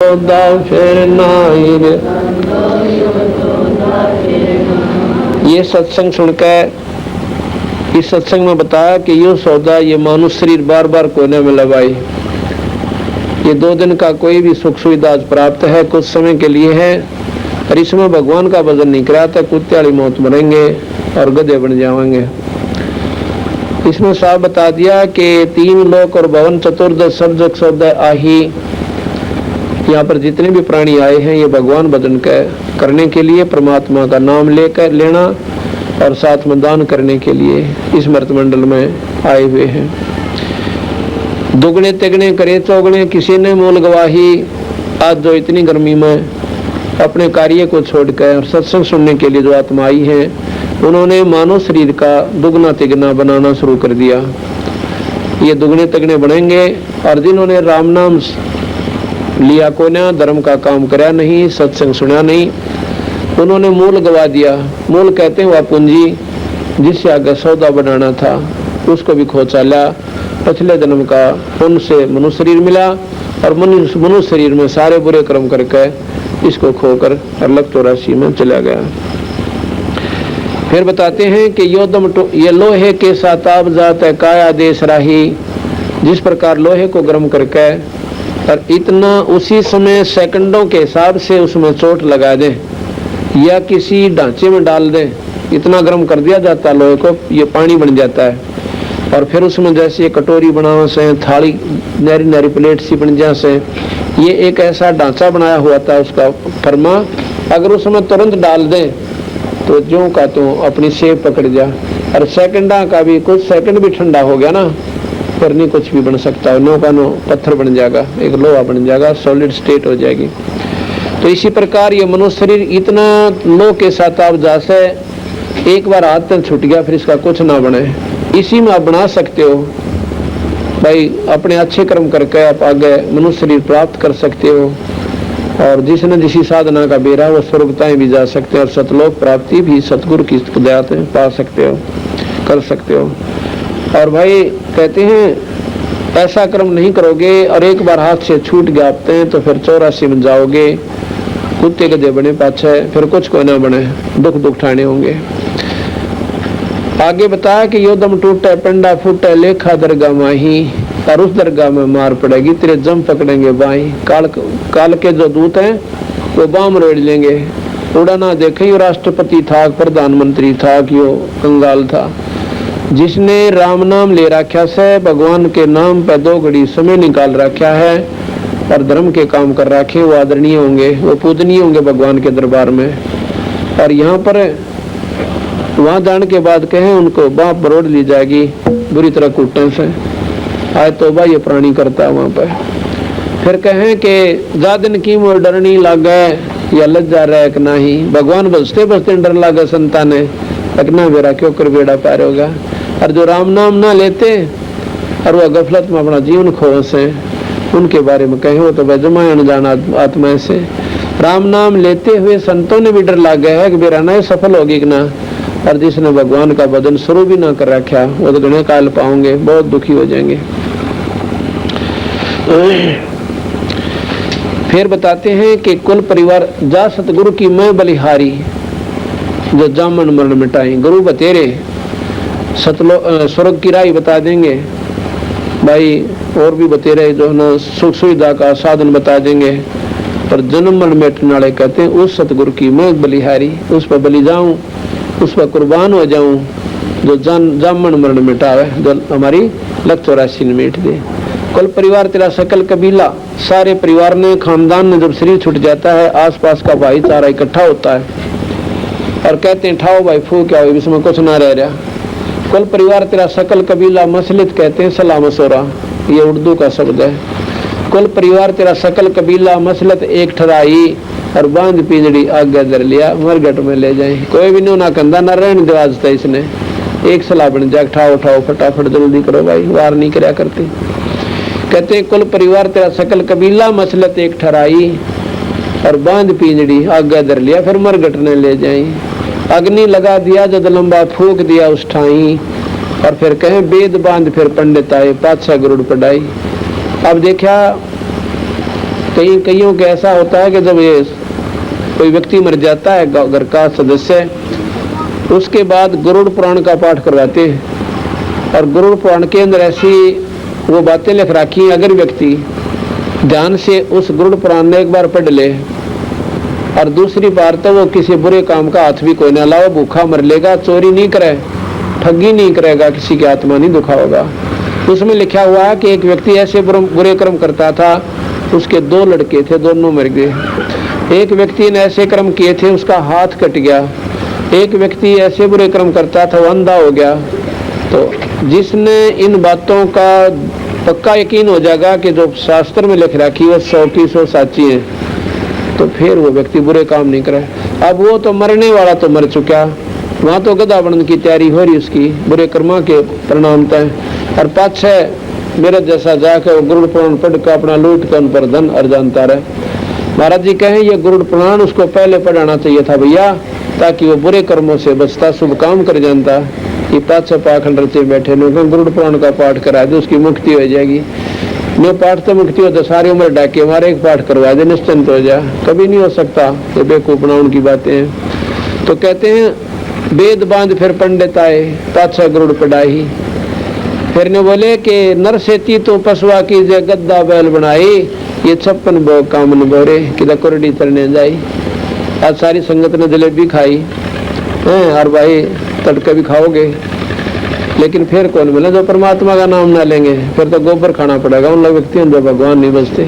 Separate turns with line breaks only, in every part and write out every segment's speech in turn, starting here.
सौदा फिर नाई रे। ये सत्संग सुनकर इस सत्संग में बताया कि यो सौदा ये मानुष शरीर बार बार कोने में लगाई। ये 2 दिन का कोई भी सुख सुविधा प्राप्त है, कुछ समय के लिए है, और इसमें भगवान का भजन नहीं कराता कुत्ते वाली मौत मरेंगे और गधे बन जाएंगे। इसमें साफ बता दिया कि 3 लोक और भवन चतुर्दश सब जग सौदा आही। यहाँ पर जितने भी प्राणी आए हैं ये भगवान भजन करने के लिए, परमात्मा का नाम लेकर लेना और साथ में दान करने के लिए इस मृत मंडल में आए हुए हैं। दुगने तिगने करे चौगने किसी ने मूल गवाही। आज जो इतनी गर्मी में अपने कार्य को छोड़कर सत्संग सुनने के लिए जो आत्मा आई है, उन्होंने मानव शरीर का दुगना तिगना बनाना शुरू कर दिया। ये दुगने तिगने बनेंगे। और जिन्होंने राम नाम लिया को ना, धर्म का काम कराया नहीं, सत्संग सुना नहीं, उन्होंने मूल गवा दिया। मूल कहते हैं वह पूंजी जिससे आगे सौदा बनाना था, उसको भी खो चाला। पिछले जन्म का उनसे मनुष्य शरीर मिला और मनुष्य शरीर में सारे बुरे कर्म करके इसको खोकर अलग 84 में चला गया। फिर बताते हैं कि योदम ये लोहे के साथ आप जात है काया देश राही। जिस प्रकार लोहे को गर्म करके और इतना उसी समय सेकंडों के हिसाब से उसमें चोट लगा दे या किसी ढांचे में डाल दे, इतना गर्म कर दिया जाता है लोहे को, ये पानी बन जाता है। और फिर उसमें जैसे कटोरी बनावा से, थाली नारी नारी प्लेट सी बन जा से, ये एक ऐसा ढांचा बनाया हुआ था उसका फरमा। अगर उसमें तुरंत डाल दे तो ज्यों का तो अपनी सेब पकड़ जा। और सेकंडा का भी कुछ सेकंड भी ठंडा हो गया ना, फिर नहीं कुछ भी बन सकता है। नो का नो पत्थर बन जाएगा, एक लोहा बन जाएगा, सॉलिड स्टेट हो जाएगी। तो इसी प्रकार ये मनुष्य शरीर इतना लो के साथ आप जा से एक बार हाथ तक छूट गया, फिर इसका कुछ ना बने। इसी में आप बना सकते हो भाई, अपने अच्छे कर्म करके आप आगे मनुष्य शरीर प्राप्त कर सकते हो। और जिसने जिसी साधना का बेरा वो स्वर्गताएं भी जा सकते हैं और सतलोक प्राप्ति भी सतगुरु की खुदात पा सकते हो, कर सकते हो। और भाई कहते हैं ऐसा कर्म नहीं करोगे और एक बार हाथ से छूट गया तो फिर 84 में जाओगे, कुत्ते गधे बने पाछे, फिर कुछ को ना बने, दुख ठाने होंगे। आगे बताया कि योदम टूटे पंडा फूटे लेखा दरगाह माही। और उस दरगाह में मार पड़ेगी, तेरे जम पकड़ेंगे बाई। काल के जो दूत हैं वो बाम रोड़ लेंगे। उड़ा ना देखे यो राष्ट्रपति था, प्रधानमंत्री था कि वो कंगाल था। जिसने राम नाम ले रखा से, भगवान के नाम पे 2 घड़ी समय निकाल रखा है और धर्म के काम कर रखे, वो आदरणीय होंगे, वो पूजनीय होंगे भगवान के दरबार में। और यहाँ पर वहां जाने के बाद कहें उनको बाप बरोड़ ली जाएगी बुरी तरह कूटने से। आए तौबा ये प्राणी करता है वहां पर। फिर कहें कि जा दिन की मोर डरनी लागे या लज्जा रहे कि नहीं। भगवान बसते बसते डर लागे संताने, लगना बेरा क्यों कर बेड़ा पार होगा। और जो राम नाम ना लेते और वह गफलत में अपना जीवन खोस है, उनके बारे में कहे वो तो बेजमा अनजान आत्मा से। राम नाम लेते हुए संतों ने भी डर लग गया है कि मेरा नए सफल होगी कि ना। और जिसने भगवान का भजन शुरू भी ना कर रखा वो तो घने काल पाओगे, बहुत दुखी हो जाएंगे। फिर बताते हैं कि कुल परिवार जा सतगुरु की मैं बलिहारी, जो जामन मरण मिटाई। गुरु बतेरे स्वर्ग की राह बता देंगे भाई, और भी बतेरे जो ना सुख सुविधा का साधन बता देंगे। पर जन्म मरण मिटने वाले कहते हैं उस सतगुरु की मैं बलिहारी, उस पर बलि जाऊं, उस पर कुर्बान हो जाऊं, जो जामन मरण मिटावे, जो हमारी लग 84 मिट दे। कुल परिवार तेरा सकल कबीला, सारे परिवार ने खानदान ने जब शरीर छूट जाता है, आसपास का भाईचारा इकट्ठा होता है और कहते हैं ठाओ भाई फू क्या हो, इसमें कुछ ना रह रहा। कुल परिवार तेरा सकल कबीला मसलित कहते हैं सलाम मसोरा, ये उर्दू का शब्द है। कुल परिवार तेरा सकल कबीला मसलत एक ठराई और बांध पिंजड़ी आगे दर लिया मरगट में ले जाए। कोई भी ना कंधा न रहने दो आज तक, इसने एक सलाह बन जाए ठाओ उठाओ फटाफट जल्दी करो भाई, वार नहीं कराया करते। कहते हैं कुल परिवार तेरा सकल कबीला मसलत एक ठराई और बांध पिंजड़ी आगे दर लिया फिर मरगट ने ले जाए। अग्नि लगा दिया जद लंबा फूक दिया उस ठाई। और फिर कहें वेद बांध फिर पंडित आए, पातशाह गरुड़ पढ़ाई। अब देखा कईयों के ऐसा होता है कि जब ये कोई व्यक्ति मर जाता है घर का सदस्य, उसके बाद गरुड़ पुराण का पाठ करवाते हैं। और गरुड़ पुराण के अंदर ऐसी वो बातें लिख रखी, अगर व्यक्ति ध्यान से उस गरुड़ पुराण ने एक बार पढ़ ले और दूसरी बार तो वो किसी बुरे काम का हाथ भी कोई ना लाओ, भूखा मर लेगा, चोरी नहीं करे, ठगी नहीं करेगा, किसी की आत्मा नहीं दुखाओगा। उसमें लिखा हुआ है कि एक व्यक्ति ऐसे बुरे कर्म करता था, उसके 2 लड़के थे, दोनों मर गए। एक व्यक्ति ने ऐसे कर्म किए थे, उसका हाथ कट गया। एक व्यक्ति ऐसे बुरे कर्म करता था, वो अंधा हो गया। तो जिसने इन बातों का पक्का यकीन हो जाएगा कि जो शास्त्र में लिख रखी है 100 की 100 साची है, तो फिर वो व्यक्ति बुरे काम नहीं करे। अब वो तो मरने वाला तो मर चुका, वहाँ तो गधा बनने की तैयारी हो रही उसकी बुरे कर्मा के परिणाम तय। और पाछे मेरे जैसा जाके वो गरुड़ पुराण पढ़ कर अपना लूट कर उन पर धन अर्जनता रहे। महाराज जी कहें ये गरुड़ पुराण उसको पहले पढ़ाना चाहिए था भैया, ताकि वो बुरे कर्मों से बचता, शुभ काम कर जानता। कि पाछे पाखंड रचे बैठे लोग गरुड़ पुराण का पाठ करा दे, उसकी मुक्ति हो जाएगी। नो पाठ तो मुक्ति हो तो सारी उम्र डाके हमारे एक पाठ करवा दे, निश्चिंत हो जा। कभी नहीं हो सकता, ये बेवकूफना उनकी बातें हैं। तो कहते हैं वेद बांध फिर पंडित आए, पाछा गरुड़ पढ़ाई। फिर ने बोले कि नर सेती तो पशुआ की जे गद्दा बैल बनाई, ये 56 भोग काम न बोरे कि कुरडी तरने जाई। आज सारी संगत ने जलेबी खाई और भाई तड़के भी खाओगे, लेकिन फिर कौन मिला जो परमात्मा का नाम ना लेंगे, फिर तो गोबर खाना पड़ेगा उन लोग व्यक्तियों जो भगवान नहीं बचते।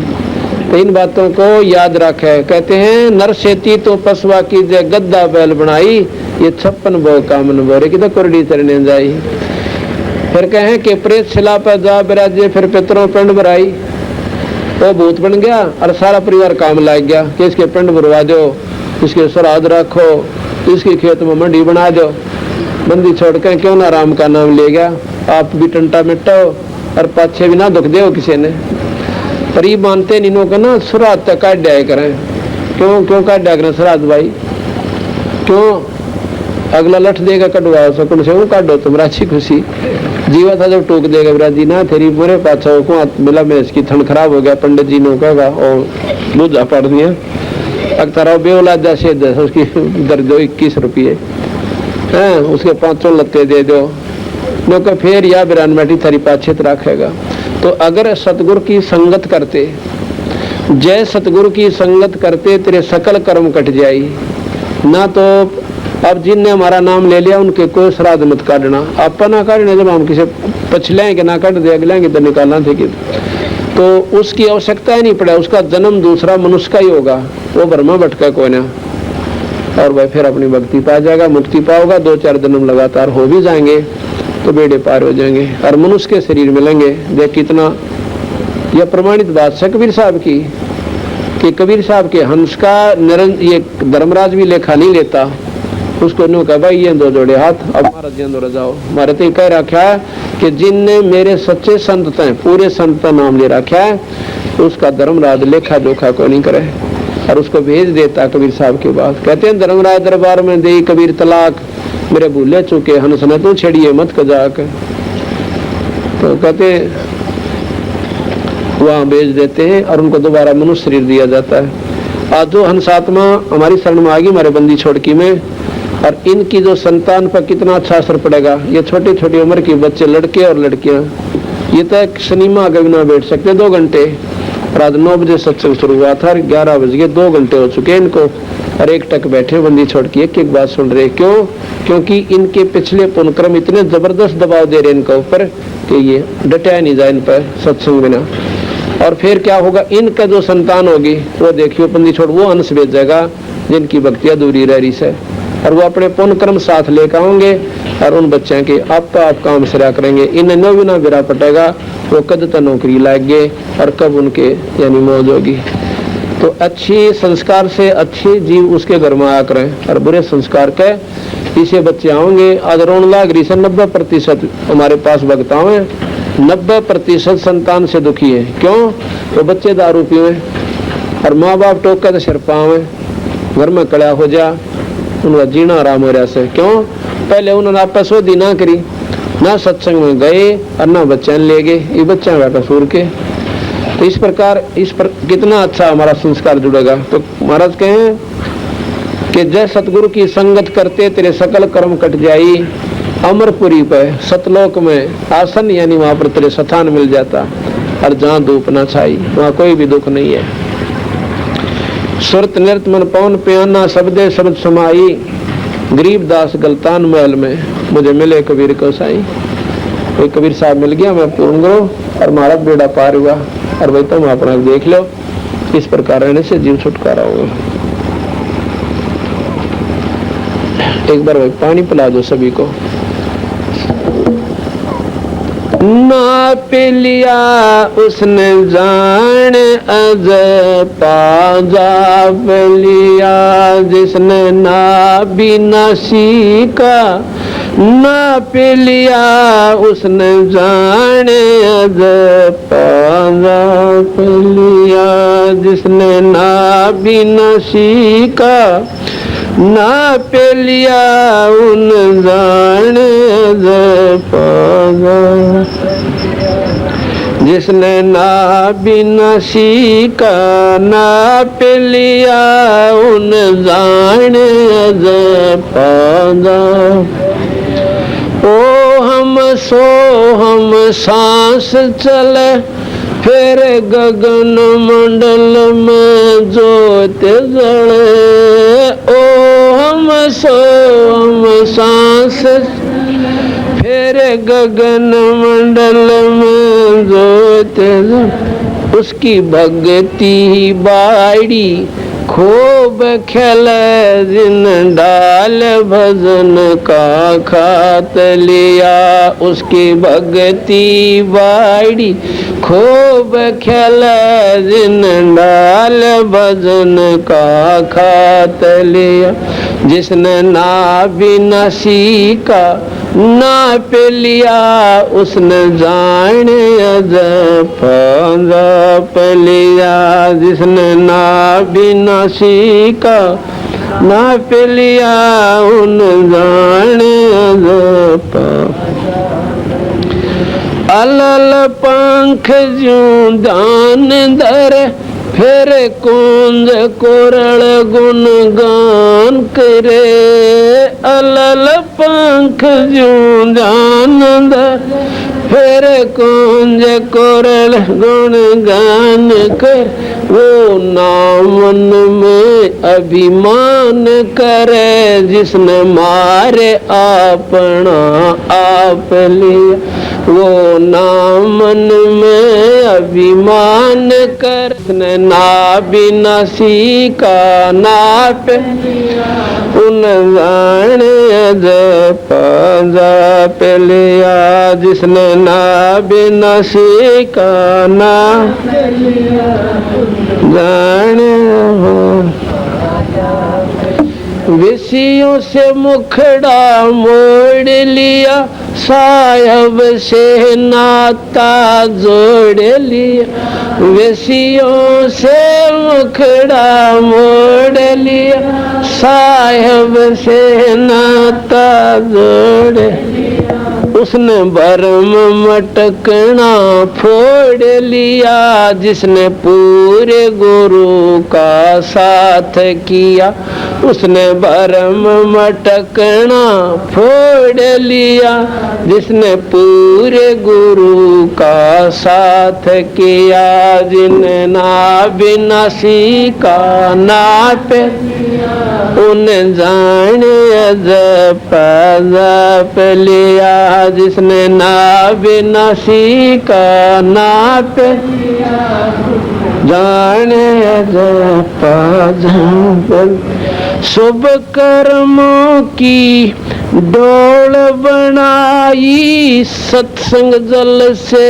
तो इन बातों को याद रखे। कहते हैं नर सेती तो पशुआ की जे गद्दा बैल बनाई, ये 56 भोग काम न बोरे कि कुरडी तरने जाई। फिर कहें कि प्रेत शिला पर जा बिराजे, फिर पितरों पिंड भराई। वो भूत बन गया और सारा परिवार काम लाग गया कि इसके पिंड भरवा दो, इसके श्राद्ध रखो, इसके खेत में मंडी बना दो। बंदी छोड़कर क्यों ना राम का नाम ले गया, आप भी टंटा मिटाओ और पाछे भी ना दुख दे किसी ने। पर ये मानते निनो का ना श्राद्ध तक काट दिया करें। क्यों काट दिया करें श्राद्ध भाई? क्यों? अगला लठ देगा कटवाओ सकून से वो काटो तुम राची खुशी। जीवा था जब टोक देगा विराजी ना तेरी पूरे पाछा को मिला में इसकी थन खराब हो गया, पंडित जी ने कहेगा और लूजा पड़ दिया अक्तारा बेौलाद जैसे उसकी दर दो 21 रुपये है, उसके 5 लत्ते दे दो नो फिर या बिरान बैठी थारी पाछेत रखेगा। तो अगर सतगुरु की संगत करते, जय सतगुरु की संगत करते, तेरे सकल कर्म कट जाई ना। तो अब जिनने हमारा नाम ले लिया उनके कोई श्राद्ध मत काटना, आप ना काटने। जब हम किसी पछले के ना काट दे अगले तो निकालना थे कि तो उसकी आवश्यकता ही नहीं पड़ा। उसका जन्म दूसरा मनुष्य का ही होगा, वो ब्रह्मा भटका कोई ना, और वह फिर अपनी भक्ति पा जाएगा, मुक्ति पाओगा। 2-4 जन्म लगातार हो भी जाएंगे तो बेड़े पार हो जाएंगे और मनुष्य के शरीर मिलेंगे। देख कितना यह प्रमाणित बात है कबीर साहब की, कि कबीर साहब के हंस का ये धर्मराज भी लेखा नहीं लेता। उसको नो कहा भाई ये 2 जोड़े हाथ, अब महाराज जी अंदर जाओ। हमारे तो कह रखा है कि जिनने मेरे सच्चे संत हैं, पूरे संत का नाम ले रखा है, उसका धर्मराज लेखा जोखा को नहीं करे और उसको भेज देता कबीर साहब के बाद। कहते हैं धर्मराज दरबार में दे कबीर तलाक, मेरे भूले चुके हंस ने तू छड़िए मत कजाक। तो कहते वहां भेज देते हैं और उनको दोबारा मनुष्य शरीर दिया जाता है। आज जो हंस आत्मा हमारी शरण में आ गई हमारे बंदी छोड़की में, और इनकी जो संतान पर कितना अच्छा असर पड़ेगा। ये छोटी छोटी उम्र के बच्चे, लड़के और लड़कियां, ये तो एक सिनेमा आगे भी ना बैठ सकते 2 घंटे। रात 9 बजे सत्संग शुरू हुआ था, 11 बज गए, 2 घंटे हो चुके इनको, और एक टक बैठे बंदी छोड़ के एक बात सुन रहे। क्यों? क्योंकि इनके पिछले पुण्यक्रम इतने जबरदस्त दबाव दे रहे इनके ऊपर कि ये डटा नहीं जाए इन पर सत्संग बिना। और फिर क्या होगा, इनका जो संतान होगी वो देखियो बंदी छोड़ वो अंश भेजेगा जिनकी भक्ति अधूरी रह रही है, और वो अपने पुण्य कर्म साथ लेकर आएंगे और उन बच्चों के आप काम सिरा करेंगे। इन्हें न भी ना बिरा पटेगा, वो कद तक नौकरी लाएंगे और कब उनके यानी मौज होगी। तो अच्छी संस्कार से अच्छे जीव उसके घर में आया करें, और बुरे संस्कार के इसे बच्चे आओगे। आज रोन लाग रही से 90% हमारे पास भक्ताओं है, 90% संतान से दुखी है। क्यों? तो बच्चे दारू पीवे और माँ बाप टोका तो सिर पावे, घर में कड़ा हो जा, उनका जीना आराम हो रहा से। क्यों? पहले उन्होंने आपस में ना करी, ना सत्संग में गए और ना बच्चे ले गए, ये बच्चा का कसूर के। तो इस प्रकार कितना अच्छा हमारा संस्कार जुड़ेगा। तो महाराज कहें कि जय सतगुरु की संगत करते तेरे सकल कर्म कट जाई, अमरपुरी पे सतलोक में आसन यानी वहां पर तेरे स्थान मिल जाता, और जहां धूप न छाई वहां कोई भी दुख नहीं है। सुरत नृत मन पवन प्याना शब्दे शब्द समाई, गरीबदास गलतान महल में मुझे मिले कबीर को साई। कोई कबीर साहब मिल गया, मैं पूर्ण गुरु और महारा बेड़ा पार हुआ, और भाई तुम अपना देख लो। इस प्रकार रहने से जीव छुटकारा होगा। एक बार भाई पानी पिला दो सभी को। ना पी लिया उसने जान अज पाजा लिया, जिसने ना भी ना सीखा ना पी लिया उसने जान अज पाजा लिया, जिसने ना भी ना सीखा ना पे लिया उन जान पागा, जिसने ना भी न सीखा ना पे लिया उन जान पागा। ओ हम सांस चले फिर गगन मंडल में जोत जले, ओ हम सांस फिर गगन मंडल में जोत जले, उसकी भक्ति बाड़ी खूब खेले जिन डाल भजन का खात लिया, उसकी भक्ति बाड़ी खूब खेले जिन डाल भजन का खात लिया, जिसने ना भी न सीखा ना पे लिया उसने जान अज पाजा लिया, जिसने ना भी न सीखा ना पे लिया उन जान अज पा। अलल पंख ज्यों दान धर फिर कुंज कोरल गुण गान करे, अलल पंख ज्यों दान धर फिर कुंज कोरल गुण गान कर, वो नामन में अभिमान करे, जिसने मारे अपना आप लिया, वो नामन में अभिमान कर, ना भी न सीखा ना पे उन जान अज पाजा पे लिया, जिसने ना भी न सीखा ना जान। विषयों से मुखड़ा मोड़ लिया, साहब से नाता जोड़ लिया, विषयों से मुखड़ा मोड़ लिया, साहब से नाता जोड़ लिया, उसने भरम मटकना फोड़ लिया, जिसने पूरे गुरु का साथ किया, उसने भरम मटकना फोड़ लिया, जिसने पूरे गुरु का साथ किया, जिन्हें ना बिना सीखा ना पे उन जान अज पाजा लिया, जिसने ना बिना सीखा ना पे जान अज पाजा। शुभ कर्मों की डोल बनाई, सत्संग जल से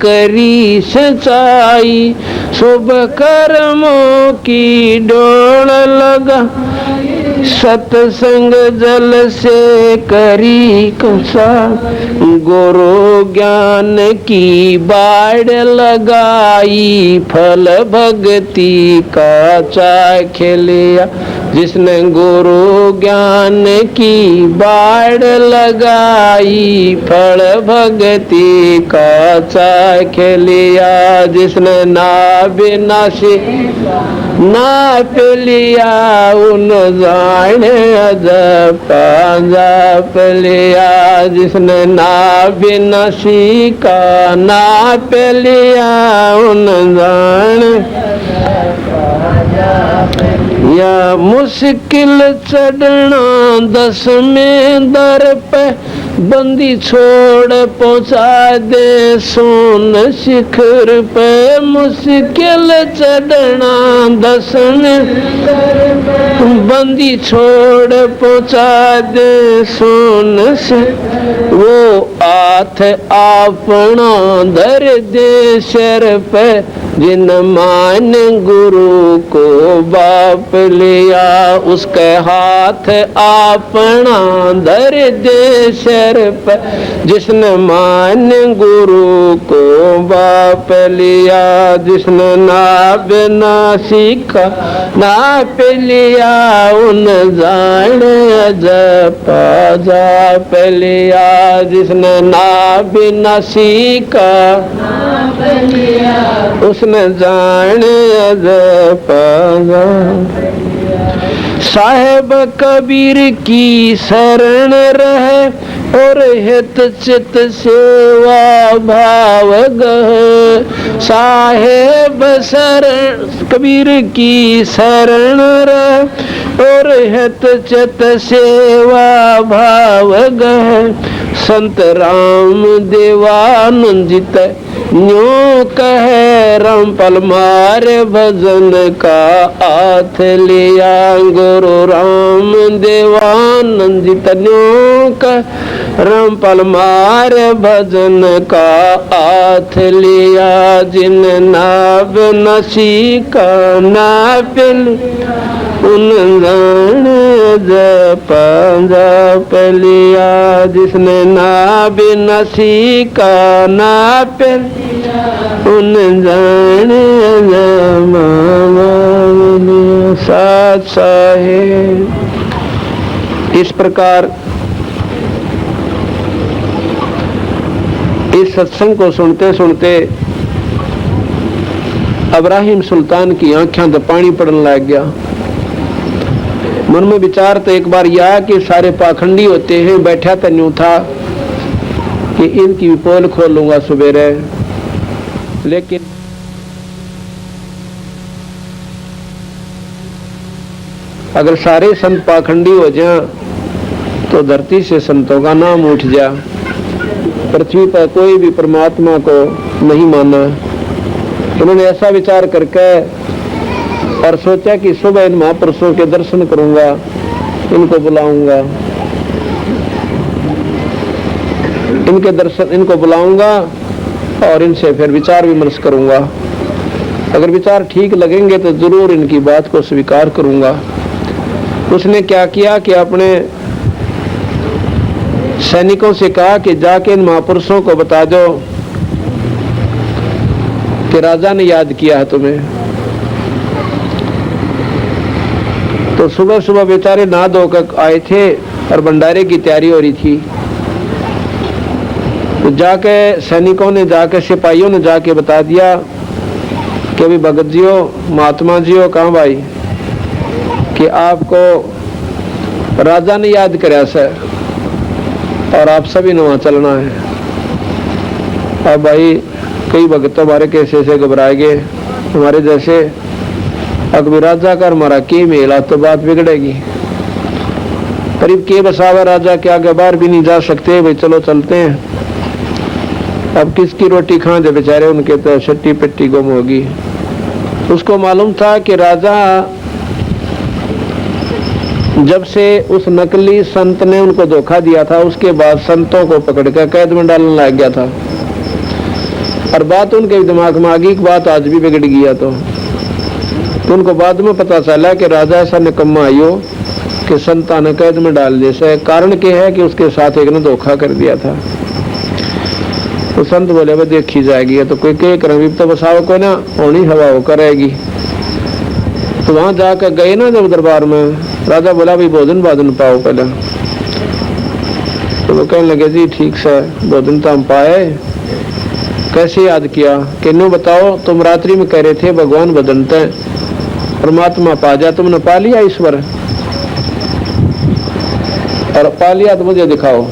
करी सच्चाई, शुभ कर्मों की डोल लगा, सत्संग जल से करी कसा, गुरु ज्ञान की बाढ़ लगाई, फल भक्ति का चाख लिया, जिसने गुरु ज्ञान की बाढ़ लगाई, फल भक्ति का चाख लिया। जिसने नाविनाशी नाप लिया, उन जाने अजब जाप लिया। जिसने नाविनाशी का नाप लिया, उन जाने या मुश्किल चढ़ना 10वें दर पे, बंदी छोड़ पहुंचा दे सोन शिखर पे। मुश्किल चढ़ना 10वें बंदी छोड़ पहुंचा दे सोन से। वो हाथ अपना धर दे सिर पे, जिन मान गुरु को बाप लिया। उसके हाथ अपना धर दे सिर पे, जिसने मान गुरु को बाप लिया। जिसने नाप ना सीखा नाप लिया, उन जाने जप जाप लिया। जिसने नाप ना सीखा उसने जाने जप साहेब कबीर की शरण रहे, और हित चित सेवा भाव गह। साहेब शरण कबीर की शरण रहे, और हित चित सेवा भाव गह। संत राम देवानंदित न्यों कहे, रामपाल मारे भजन का हाथ लिया। गुरु राम देवानंदित न्यों कहे, रामपाल मारे भजन का हाथ लिया। जिन नाव नसी का नाप उन जाने जप जाप लिया। जिसने नाव नसी का नाप उन जाने साथ साहेब। इस प्रकार इस सत्संग को सुनते सुनते इब्राहिम सुल्तान की आंखें तो पानी पड़ने लग गया। मन में विचार तो एक बार यह कि सारे पाखंडी होते हैं, बैठा तो न्यू था कि इनकी भी पोल खोलूंगा सवेरे। लेकिन अगर सारे संत पाखंडी हो जाएं तो धरती से संतों का नाम उठ जा। पृथ्वी पर कोई भी परमात्मा को नहीं माना। उन्होंने ऐसा विचार करके और सोचा कि सुबह इन महापुरुषों के दर्शन करूंगा, इनको बुलाऊंगा, इनको बुलाऊंगा और इनसे फिर विचार विमर्श करूंगा। अगर विचार ठीक लगेंगे तो जरूर इनकी बात को स्वीकार करूंगा। उसने क्या किया कि अपने सैनिकों से कहा कि जाके इन महापुरुषों को बता दो कि राजा ने याद किया है तुम्हें। तो सुबह सुबह बेचारे नहा धोकर आए थे और भंडारे की तैयारी हो रही थी। तो जाके सैनिकों ने जाके सिपाहियों ने जाके बता दिया कि अभी भगत जी हो, महात्मा जी हो, कहाँ भाई, कि आपको राजा ने याद कराया सर और आप सभी ने वहां चलना है। अब भाई कई भगत हमारे कैसे से घबराए गए, हमारे जैसे अकबर राजा का हमारा के मेला तो बात बिगड़ेगी। करीब के बसावा राजा के आगे बाहर भी नहीं जा सकते। भाई चलो चलते हैं। अब किसकी रोटी खाएं जो बेचारे, उनके तो छट्टी पिट्टी गुम होगी। उसको मालूम था कि राजा जब से उस नकली संत ने उनको धोखा दिया था, उसके बाद संतों को पकड़कर कैद में डालने लग गया था। और बात उनके दिमाग में आ गई कि बात आज भी बिगड़ गया। तो उनको बाद में पता चला कि राजा ऐसा निकम्मा आयो कि संता ने कैद में डाल दिया। कारण क्या है कि उसके साथ एक ने धोखा कर दिया था। तो संत बोले भाई देखी जाएगी, तो कोई कह कर तो बसाव को ना होनी हवा हो करेगी। तो वहां जाकर गए ना जब दरबार में, राजा बोला भाई भोजन भाजन पाओ पहले। तो वो कहने लगे जी ठीक से भोजन तो हम पाए। कैसे याद किया कि नो बताओ, तुम रात्रि में कह रहे थे भगवान बदलते परमात्मा पा जा, तुमने पा लिया ईश्वर? और पा लिया तो मुझे दिखाओ।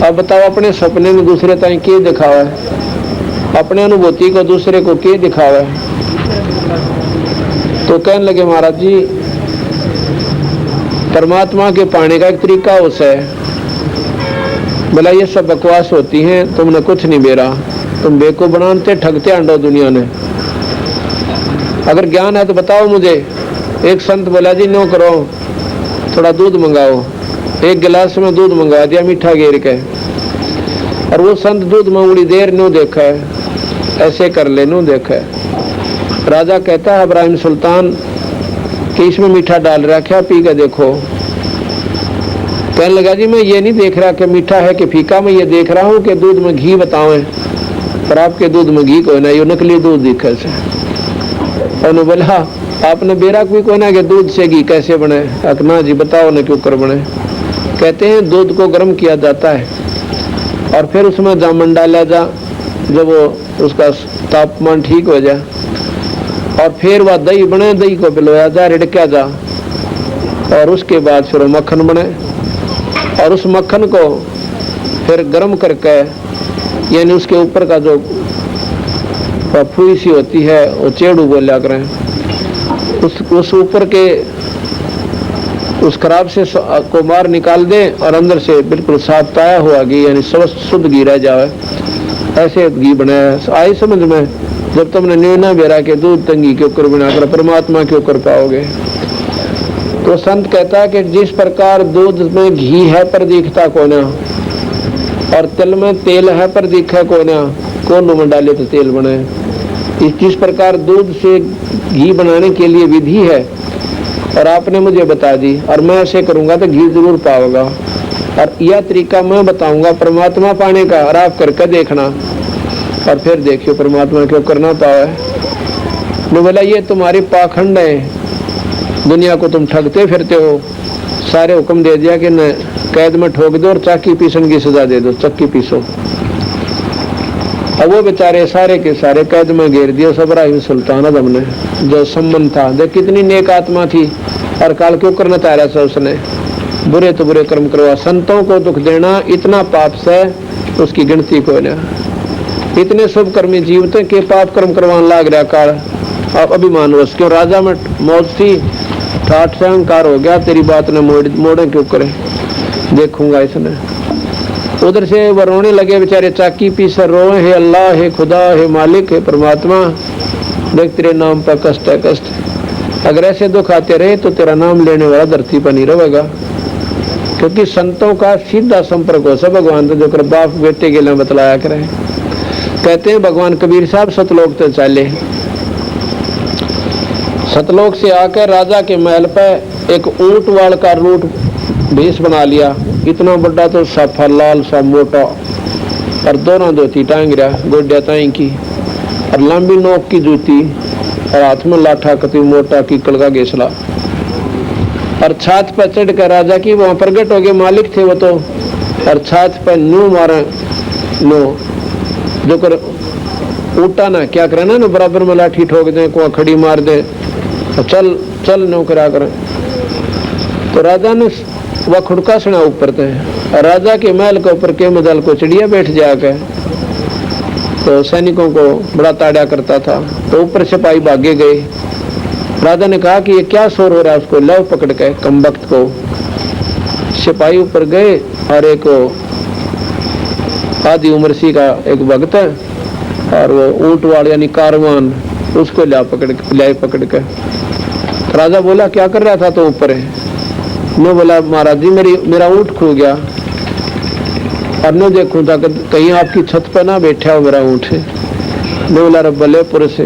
अब बताओ अपने सपने में दूसरे ताई के दिखावा है, अपने अनुभूति को दूसरे को के दिखावा है? तो कहने लगे महाराज जी परमात्मा के पाने का एक तरीका उसे है। बोला ये सब बकवास होती हैं, तुमने कुछ नहीं बेरा, तुम बेको बनाते ठगते अंडो दुनिया ने। अगर ज्ञान है तो बताओ मुझे। एक संत बोला जी नो करो, थोड़ा दूध मंगाओ। एक गिलास में दूध मंगा दिया मीठा घेर के, और वो संत दूध मंगड़ी देर नो देखा है, ऐसे कर ले नो देखा है। राजा कहता है इब्राहिम सुल्तान कि इसमें मीठा डाल रखा, पी के देखो। कहने लगा जी मैं ये नहीं देख रहा कि मीठा है कि फीका, मैं ये देख रहा हूँ कि दूध में घी बताओ, पर आपके दूध में घी कोई ना, ये नकली दूध दिखे से। उन्होंने बोला आपने बेरा कोई कोई ना कि दूध से घी कैसे बने? अकना जी बताओ ना क्यों कर बने। कहते हैं दूध को गर्म किया जाता है और फिर उसमें जामुन डाला जा, जब वो उसका तापमान ठीक हो जाए, और फिर वह दही बने, दही को पिलोया जा, रिड़का जा, और उसके बाद फिर वो मक्खन बने, और उस मक्खन को फिर गर्म करके, यानी उसके ऊपर का जो फूई सी होती है वो चेड़ू बोला करें, उस ऊपर के उस खराब से को मार निकाल दे और अंदर से बिल्कुल साफ ताया हुआ घी, यानी शुद्ध घी रह जाए, ऐसे घी बनाया। आई समझ में? जब तुमने न्यूना बेरा के दूध तंगी के ऊपर बनाकर परमात्मा के ऊपर पाओगे। तो संत कहता है कि जिस प्रकार दूध में घी है पर दिखता को ना, और तिल में तेल है पर दिखा को ना, कौन में डाले तो तेल बने। जिस प्रकार दूध से घी बनाने के लिए विधि है और आपने मुझे बता दी, और मैं ऐसे करूंगा तो घी जरूर पाओगा, और यह तरीका मैं बताऊंगा परमात्मा पाने का, और आप करके देखना, और फिर देखियो परमात्मा क्यों करना पावे। मैं बोला ये तुम्हारी पाखंड है, दुनिया को तुम ठगते फिरते हो। सारे हुक्म दे दिया कि न कैद में ठोक दो और चाकी पीसन की सजा दे दो, चक्की पीसो। अब वो बेचारे सारे के सारे कैद में घेर दिए सब इब्राहिम सुल्तान आजम ने, जो संबंध था। देख कितनी नेक आत्मा थी, और काल क्यों करना चाह रहा था उसने, बुरे तो बुरे कर्म करवा। संतों को दुख देना इतना पाप से उसकी गिनती को ना, इतने शुभ कर्मी जीव थे कि पाप कर्म करवाने लाग रहा काल। अब अभिमान वश क्यों, राजा में मौत थी, ठाठ से अहंकार हो गया, तेरी बात ने मोड़े क्यों करे, देखूंगा इसने। उधर से वो रोने लगे बेचारे, चाकी पीसर रोए, हे अल्लाह, हे खुदा, हे मालिक, हे परमात्मा, देख तेरे नाम पर कष्ट है कष्ट। अगर ऐसे दुख आते रहे तो तेरा नाम लेने वाला धरती पर नहीं रहेगा, क्योंकि संतों का सीधा संपर्क हो सब भगवान से, जो कर बाप बेटे के लिए बतलाया करे। कहते हैं भगवान कबीर साहब सतलोक से चले, सतलोक से आकर राजा के महल पे एक ऊंट वाल का रूट भेष बना लिया, इतना बड़ा तो साफा लाल सा मोटा, और दोनों धोती टांग रहा गोड्या ताई की, और लंबी नोक की जूती, और हाथ में लाठा कति मोटा कीकड़ का गेसला, और छात पर चढ़ कर राजा की वहां प्रगट हो गए। मालिक थे वो तो, और छात पर न्यू मारे नो, जो कर उठा ना क्या करे ना, बराबर में लाठी ठोक दे, को खड़ी मार दे, चल चल नो करा कर। तो राजा ने वह खुड़का सुना ऊपर थे, और राजा के महल के ऊपर के मदल को चिड़िया बैठ जाकर, तो सैनिकों को बड़ा ताड़ा करता था। तो ऊपर सिपाही भागे गए। राजा ने कहा कि ये क्या शोर हो रहा है, उसको लव पकड़ के कमबख्त को। सिपाही ऊपर गए, और एक आदि उम्र सी का एक भक्त है, और वो ऊंट वाले यानी कारवान, उसको ला पकड़ के। राजा बोला क्या कर रहा था? तो ऊपर है। मैं बोला महाराज जी मेरा ऊंट खो गया, और मैं देखूं था कहीं आपकी छत पर ना बैठा हो मेरा ऊंट। मैं बोला रब्बले पुर से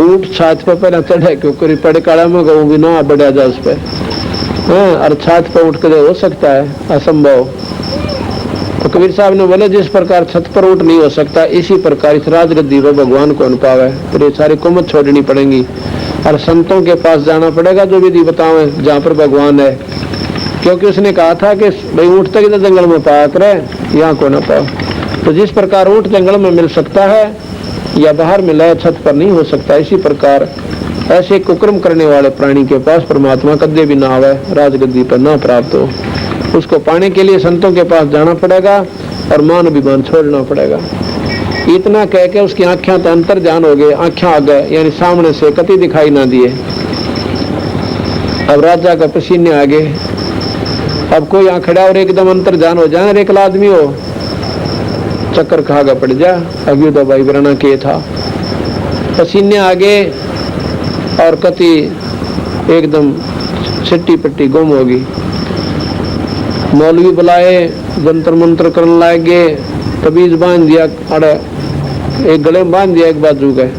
ऊंट छात पर पहले चढ़े, क्योंकि पड़े काड़ा में गऊ भी ना बढ़ा जा उस पर, और छात पर उठ कर हो सकता है, असंभव। तो कबीर साहब ने बोले जिस प्रकार छत पर उठ नहीं हो सकता, इसी प्रकार इस राजगद्दी पर भगवान कौन पावे, फिर ये सारी कुमत छोड़नी पड़ेगी। और संतों के पास जाना पड़ेगा जो विधि बतावें जहाँ पर भगवान है, क्योंकि उसने कहा था कि भाई ऊँट तक तो जंगल में पाया करे, यहाँ को ना पाओ। तो जिस प्रकार ऊँट जंगल में मिल सकता है या बाहर मिला है, छत पर नहीं हो सकता, इसी प्रकार ऐसे कुकर्म करने वाले प्राणी के पास परमात्मा कदे भी ना आवे, राजगद्दी पर ना प्राप्त हो। उसको पाने के लिए संतों के पास जाना पड़ेगा और मान अभिमान छोड़ना पड़ेगा। इतना कह के उसकी आंखें तो अंतर ध्यान हो गए, आंखें आ गए, यानी सामने से कति दिखाई ना दिए। अब राजा का पसीने आ गए। अब कोई यहाँ खड़ा और एकदम अंतर ध्यान हो जाए, एक आदमी हो चक्कर खागा पड़ जा। अभी तो भाई बरना के था, पसीने आ गए और कति एकदम सिट्टी पट्टी गुम होगी। मौलवी बुलाए, जंतर मंत्र करने लगे, तबीज बांध दिया, अरे एक गले में बांध दिया, एक बाजू गए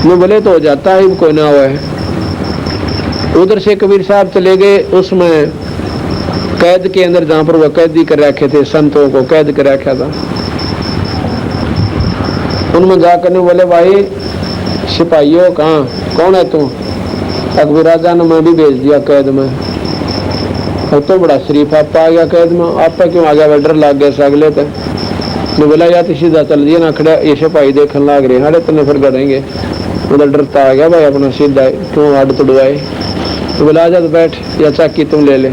वो बोले तो हो जाता है, कोई ना हुआ है। उधर से कबीर साहब चले गए, उसमें कैद के अंदर जहां पर वह कैदी कर रखे थे, संतों को कैद कर रखा था, उनमें जाकर बोले भाई सिपाहियों कहाँ, कौन है तू? अकबर राजा ने मैं भी भेज दिया कैद में। तो बड़ा शरीफ आप आ गया कैद में, आप क्यों आ गया? डर लग गया सगले पे। मैं बोला या तो सीधा चल दिया ना, खड़ा ये सिपाही देखने लग रहे हैं, तने फिर गड़ेंगे। उधर डरता आ गया भाई अपना सीधा, क्यों आड़ तोड़वाए? तो बोला आजा तो बैठ, या चाकी तुम ले ले,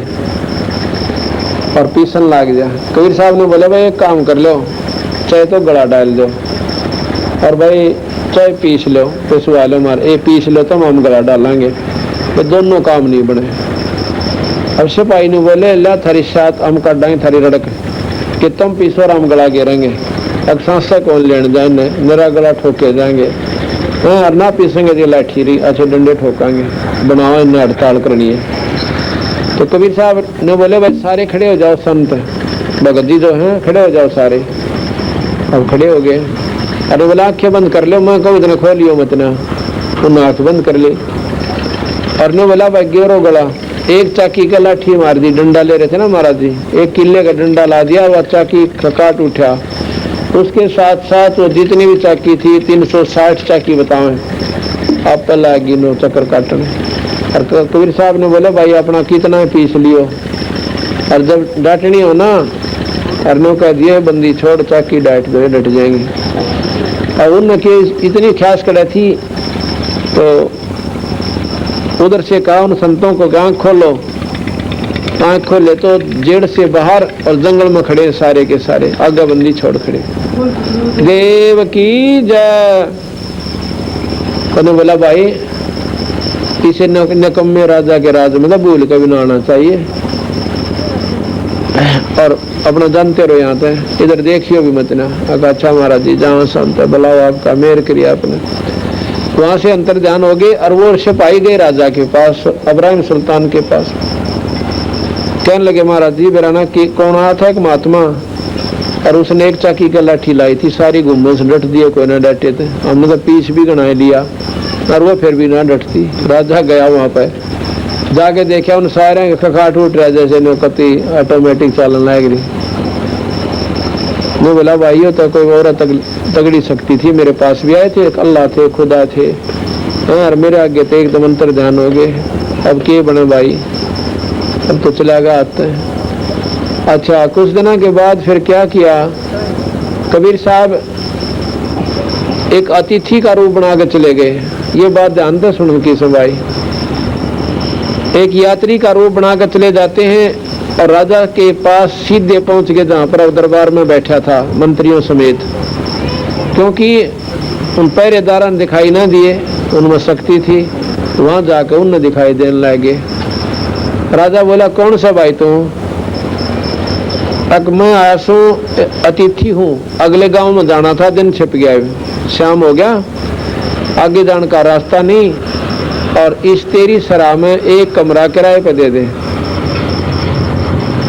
और पीसन लग जा। कबीर साहब ने बोला भाई एक काम कर लो, चाहे तो गला डाल दो और भाई चाहे पीस लो, पिसवा लो मारे, पीस लो तो हम गला डालेंगे, तो दोनों काम नहीं बने। अब सिपाही ने बोले ला थारी साथ हम कर देंगे थारी रड़क कि तुम पीसो और हम गला गिरेंगे। अब सांसा कौन लेने जाए, मेरा गला ठोके जाएंगे, और ना पीसेंगे तो लाठी रही अच्छे डंडे ठोकांगे, बनाओ इन्हें हड़ताल करनी है। तो कबीर साहब ने बोले भाई सारे खड़े हो जाओ, संत भगत जी जो हैं खड़े हो जाओ सारे। अब खड़े हो गए। अरे बोला आंखें बंद कर लो, मैं कहूँ इतना खोलियो मत ना, उन्हें आंख बंद कर ली। और ने बोला भाई गिरो गला, एक चाकी का लाठी मार दी, डंडा ले रहे थे ना महाराज जी, एक किले का डंडा ला दिया, वह चाकी काट उठा। उसके साथ साथ वो जितनी भी चाकी थी 360 चाकी बताओ आप पहला गिनो चक्कर काटने। और कबीर साहब ने बोले भाई अपना कितना पीस लियो, और जब डांटनी हो ना और नो कह दिए बंदी छोड़ चाकी डांट दो, डट जाएंगी। और उनके इतनी ख्यास कड़ा थी तो उधर से कहा उन संतों को आँख खोलो। आँख खोले तो जेड़ से बाहर और जंगल में खड़े सारे के सारे, आगा बंदी छोड़ खड़े। देव की जय। कहने बोला भाई इसे नकम्मे राजा के राज में भूल कभी ना आना चाहिए, और अपना जानते रहो यहाँ पे, इधर देखियो भी मत ना। अच्छा महाराज जी जहाँ संत है बुलाओ, आपका मेहर करिए आपने। वहां से अंतर ध्यान हो गए और वो सिपाही गए राजा के पास, इब्राहिम सुल्तान के पास। कहने लगे महाराज जी बेराना की कौन आया था? एक महात्मा, और उसने एक चाकी का लाठी लाई थी, सारी गुम्बद से डट दिए, कोई ना डटे थे। हमने तो पीस भी गना लिया और वो फिर भी ना डटती। राजा गया वहां पर, जाके देखा उन सारे खखाट उठ रहा जैसे कति ऑटोमेटिक चालन लग रही। मैं बोला भाइयों तो कोई और तगड़ी शक्ति थी, मेरे पास भी आए थे, अल्लाह थे, खुदा थे, और मेरे आगे तो एकदम अंतर ध्यान हो गए। अब के बने भाई, अब तो चला गया आते हैं। अच्छा कुछ दिनों के बाद फिर क्या किया, कबीर साहब एक अतिथि का रूप बना कर चले गए। ये बात ध्यान से सुनो की सब भाई, एक यात्री का रूप बनाकर चले जाते हैं और राजा के पास सीधे पहुंच गए जहां पर दरबार में बैठा था मंत्रियों समेत, क्योंकि उन पहरेदारों ने दिखाई ना दिए, उनमें शक्ति थी। वहां जाकर उन्हें दिखाई देने लगे। राजा बोला कौन सा भाई तू? मैं आया सू अतिथि हूँ, अगले गांव में जाना था, दिन छिप गया, शाम हो गया, आगे जाने का रास्ता नहीं, और इस तेरी सराह में एक कमरा किराए पे दे दे।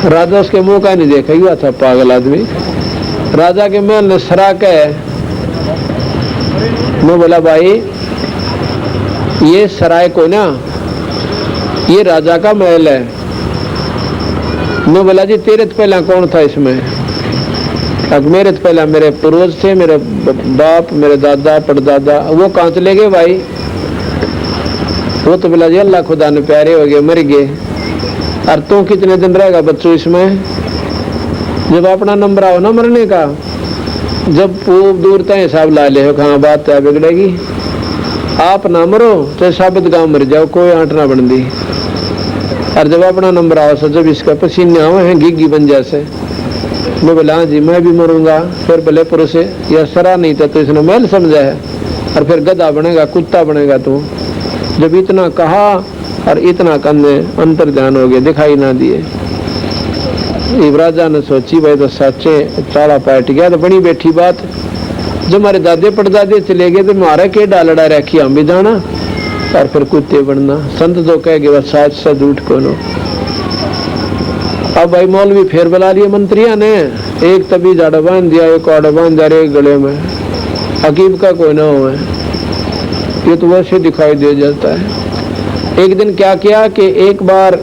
राजा उसके मुंह का नहीं देखा, हुआ था पागल आदमी। राजा के महल ने सरा के मैं बोला भाई ये सराय को ना, ये राजा का महल है। मैं बोला जी तेरे तो पहला कौन था इसमें? अब मेरे तो पहला मेरे पूर्वज थे, मेरे बाप, मेरे दादा, परदादा। वो कहाँ चले गए भाई? वो तो बोला जी अल्लाह खुदा ने प्यारे हो गए, मर गए। और तू कितने दिन रहेगा बच्चों इसमें? जब अपना नंबर आओ ना मरने का, जब खूब दूर तक हिसाब ला ले, कहाँ बात है बिगड़ेगी। आप ना मरो तो साबित गाँव मर जाओ, कोई आंट ना बन दी। और जब अपना नंबर आओ सो जब इसका पसीने आवे हैं घिग्गी बन जैसे, मैं बोला हाँ जी मैं भी मरूंगा। फिर भले पुरुष या सरा नहीं था तो इसने मैल समझा है, और फिर गधा बनेगा, कुत्ता बनेगा। तू जब इतना कहा और इतना करने अंतर ध्यान हो गया, दिखाई ना दिए। राजा ने सोची भाई तो सच्चे चाड़ा पाट गया, तो बड़ी बैठी बात। जब हमारे दादे पड़दादे चले गए तो मारा के डालड़ा रखी हम भी जाना, और फिर कुत्ते बनना। संत तो कह गए बस साच सा झूठ कोनो। अब भाई मौलवी फिर बुला लिए मंत्रिया ने, एक तभी जाड़ा बांध दिया, एक आड़ा बांध दिया एक गले में, अकीब का कोई ना हो। ये तो वैसे दिखाई दे जाता है। एक दिन क्या किया कि एक बार,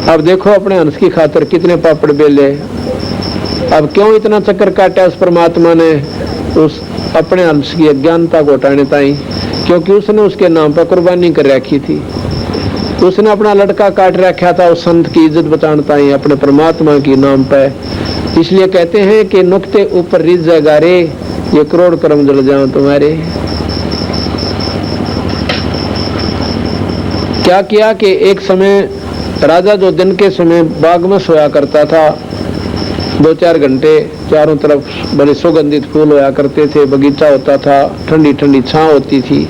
अब देखो अपने हंस की खातिर कितने पापड़ बेले। अब क्यों इतना चक्कर काटा उस परमात्मा ने उस अपने हंस की अज्ञानता को हटाने ताई? क्योंकि उसने उसके नाम पर कुर्बानी कर रखी थी। उसने अपना लड़का काट रखा था उस संत की इज्जत बचाने ताई, अपने परमात्मा की नाम पर। इसलिए कहते हैं कि नुक्ते ऊपर रिज गारे, ये करोड़ कर्म जल जाओ तुम्हारे। क्या किया कि एक समय राजा जो दिन के समय बाग में सोया करता था, 2-4 घंटे चारों तरफ बड़े सुगंधित फूल होया करते थे, बगीचा होता था, ठंडी ठंडी छांव होती थी।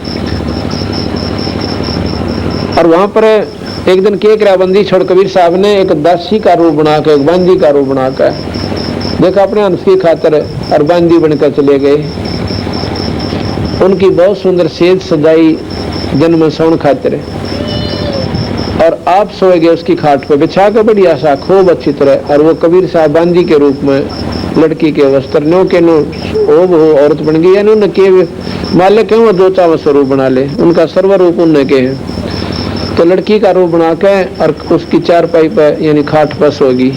और वहां पर एक दिन केकरा बंदी छोड़ कबीर साहब ने एक दासी का रूप बनाकर, एक बांदी का रूप बनाकर देखा अपने हंस की खातिर, और बांदी बनकर चले गए। उनकी बहुत सुंदर सेज सजाई जन्म सौन खातिर, और आप सोए गए उसकी खाट पर बिछा कर बढ़िया सा खूब अच्छी तरह। और वो कबीर साहब बांदी के रूप में लड़की के वस्त्र नो के नो वो औरत बन गई, यानी उन्हें के मालिक क्यों वो 2 स्वरूप बना ले, उनका सर्व रूप उन्हें के है। तो लड़की का रूप बना के और उसकी चारपाई पर यानी खाट पर सोगी।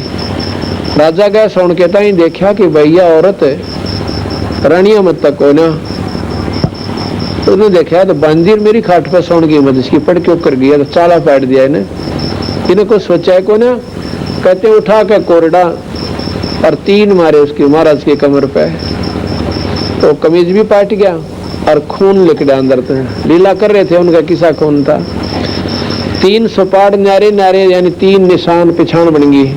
राजा गया सौन के ताई, देखा कि भैया औरत रानिया मत तक हो ना। उसने देखा तो बांदी मेरी खाट पर सौन की मत, इसकी पड़ के ऊपर गया तो चाला पाट दिया इन्हें को सोचा है को ना। कहते उठा के कोरडा और 3 मारे उसकी महाराज की कमर पे, तो कमीज भी पाट गया और खून लिकड़ा अंदर से। लीला कर रहे थे, उनका किसा खून था। 3 सपाट नारे नारे यानी 3 निशान पिछाण बन गई।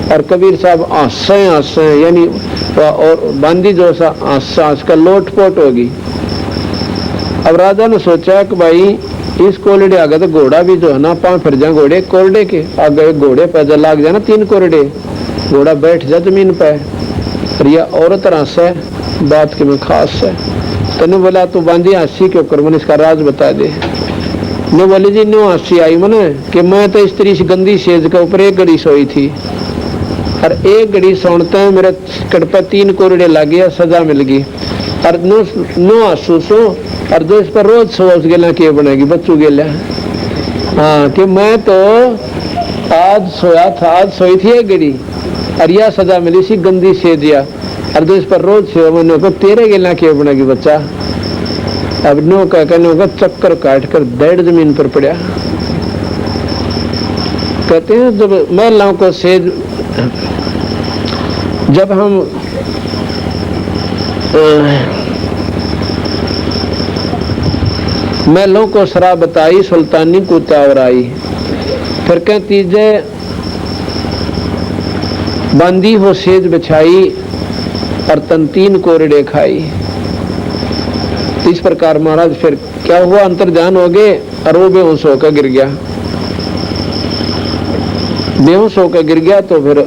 और कबीर साहब आसे यानी और बांदी जो सा आस का लोटपोट होगी। अब राजा ने सोचा कि भाई इस कोरडे आगे तो घोड़ा भी जो है ना, 5 फिर जा घोड़े कोरडे के आगे, घोड़े पैदल लाग जाना 3 कोरडे, घोड़ा बैठ जा जमीन पे। और यह औरत रस है बात के में खास है। तने बोला तू बांधी हंसी क्यों कर, मैंने इसका राज बता दे। ने बोली जी न्यू हंसी आई मैंने कि मैं तो स्त्री से गंदी सेज के ऊपर 1 घड़ी सोई थी, और 1 घड़ी सोनते हैं मेरे कड़ पे 3 कोरडे लग गया, सजा मिल गई। और नो आंसू सो, और जो इस पर रोज सोच गेला के बनेगी बच्चू गेला। हाँ कि मैं तो आज सोया था, आज सोई थी 1 घड़ी, और यह सजा मिली सी गंदी सेजिया। और जो इस पर रोज से मैंने को तेरे गेला के बनेगी बच्चा। अब नो का कहने होगा चक्कर काट कर डेढ़ जमीन पर पड़ा। कहते हैं जब महिलाओं को सेज, जब हम महलों को शराब बताई, सुल्तानी को त्यावर आई। फिर कहती जे बांदी हो सेज बिछाई, और तन 3 कोरडे खाई। इस प्रकार महाराज फिर क्या हुआ, अंतर ध्यान हो गए और वो बेहोश होकर गिर गया। बेहोश होकर गिर गया तो फिर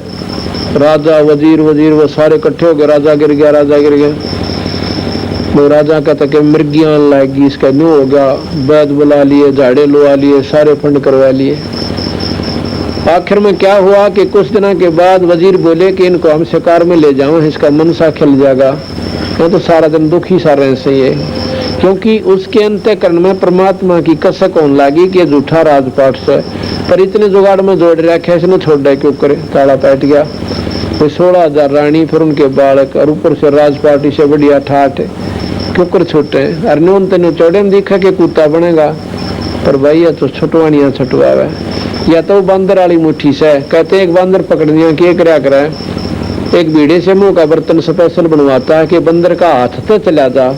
राजा वजीर वो सारे इकट्ठे हो गए। राजा गिर गया। वो राजा का तक मृगियां लाएगी, इसका न्यू हो गया। वैद बुला लिए, झाड़े लुआ लिए, सारे फंड करवा लिए। आखिर में क्या हुआ कि कुछ दिनों के बाद वजीर बोले कि इनको हम शिकार में ले जाओ, इसका मन सा खिल जाएगा। तो सारा दिन दुखी सा रहे से ये, क्योंकि उसके अंतःकरण में परमात्मा की कसक होने लगी कि झूठा राजपाट से। पर इतने जुगाड़ में जोड़ रखे, इसने छोड़ रहा क्यों करे, ताला बैठ गया। 16,000 रानी, फिर उनके बालक, और ऊपर से राजपाटी से बढ़िया ठाठ ठोकर छोटे और नून तेन चौड़े में दिखा के कुत्ता बनेगा, पर भाई या तो छुटवानिया छुटवावे या तो बंदर वाली मुट्ठी से। कहते एक बंदर पकड़ दिया कि क्या करे, एक बीड़े से मुंह का बर्तन स्पेशल बनवाता है कि बंदर का हाथ तो चला जा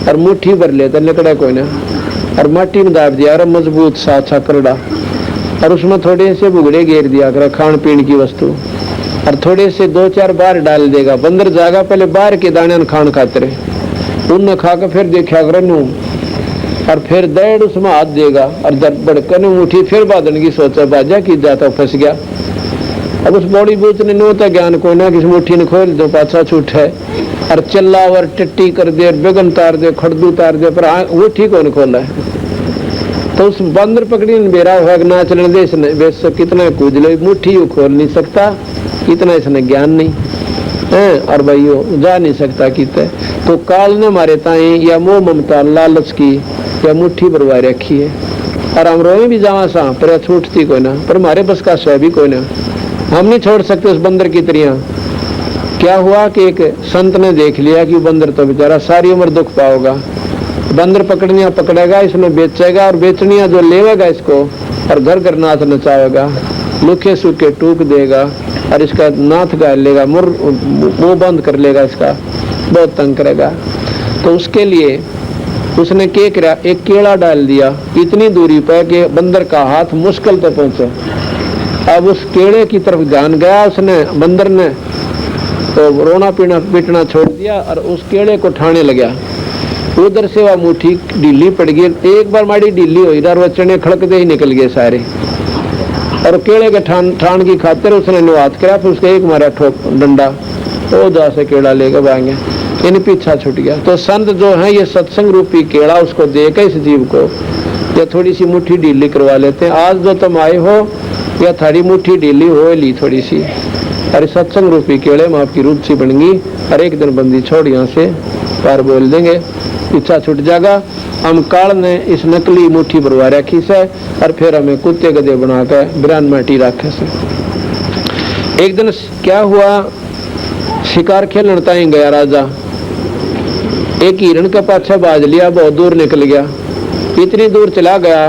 और मुट्ठी भर लेता निकड़ा कोई ना, और माटी में दाब दिया और मजबूत सा अच्छा करड़ा, और उसमें थोड़े से भुगड़े घेर दिया कर खान पीन की वस्तु, और थोड़े से 2-4 बार डाल देगा। बंदर जागा पहले बाहर के दाने खान खाते रहे, उन खा कर फिर देखा कर और फिर दौड़ उसमें हाथ देगा और बड़कन उठी फिर बादन की सोचा बाजा की जाता फंस गया। अब उस बॉडी बूथ ने नोता ज्ञान को ना किस मुट्ठी ने खोल दो पाछा छूट है और चिल्लावर टट्टी कर दे, बेगन तार दे, खड़दू तार दे, पर वो ठीक होने खोला है। तो उस बंदर पकड़ी ने बेरा हुआ ना चलने दे, इसने बेस कितना कूद लो, मुट्ठी वो खोल नहीं सकता, इतना इसने ज्ञान नहीं है, और भाई वो जा नहीं सकता कितने। तो काल ने मारे ताए या मोह ममता लालच की या मुट्ठी बरवा रखी है, और हम रोए भी जावा सा पर छूटती कोई ना, पर हमारे बस का स्वयं भी कोई ना, हम नहीं छोड़ सकते उस बंदर की तरह। क्या हुआ कि एक संत ने देख लिया कि बंदर तो बेचारा सारी उम्र दुख पाओगा, बंदर पकड़निया पकड़ेगा, इसमें बेचेगा और बेचनिया जो लेवेगा इसको और घर घर नाथ नचावेगा, लुखे सूखे टूक देगा और इसका नाथ गाल लेगा, मुंह बंद कर लेगा, इसका बहुत तंग करेगा। तो उसके लिए उसने क्या किया, एक केला डाल दिया इतनी दूरी पर कि बंदर का हाथ मुश्किल तक पहुंचे। अब उस केले की तरफ जान गया उसने, बंदर ने तो रोना पीटना छोड़ दिया और उस केले को ठाने लगा। उधर से वह मुट्ठी ढीली पड़ गई, एक बार माड़ी ढीली हुई और वह चने खड़कते ही निकल गए सारे, और केले के ठान की खातिर उसने निवात किया, फिर उसके एक मारा ठोक डंडा, वो जा से केला लेकर भागे, इन पीछा छूट गया। तो संत जो है ये सत्संग रूपी केला उसको देकर इस जीव को या थोड़ी सी मुट्ठी ढीली करवा लेते हैं। आज जो तुम आए हो या थारी मुट्ठी ढीली हो ली थोड़ी सी, अरे सत्संग रूपी केले में आपकी रुचि बन गई, हर एक दिन बंदी छोड़ यहाँ से पार बोल देंगे, पीछा छूट जाएगा। हम काल ने इस नकली मुट्ठी भरवा रखी से और फिर हमें कुत्ते गधे बना कर बिरान माटी रखे से। एक दिन क्या हुआ, शिकार खेलने ताई गया राजा, एक हिरण के पाछे बाज लिया, बहुत दूर निकल गया, इतनी दूर चला गया,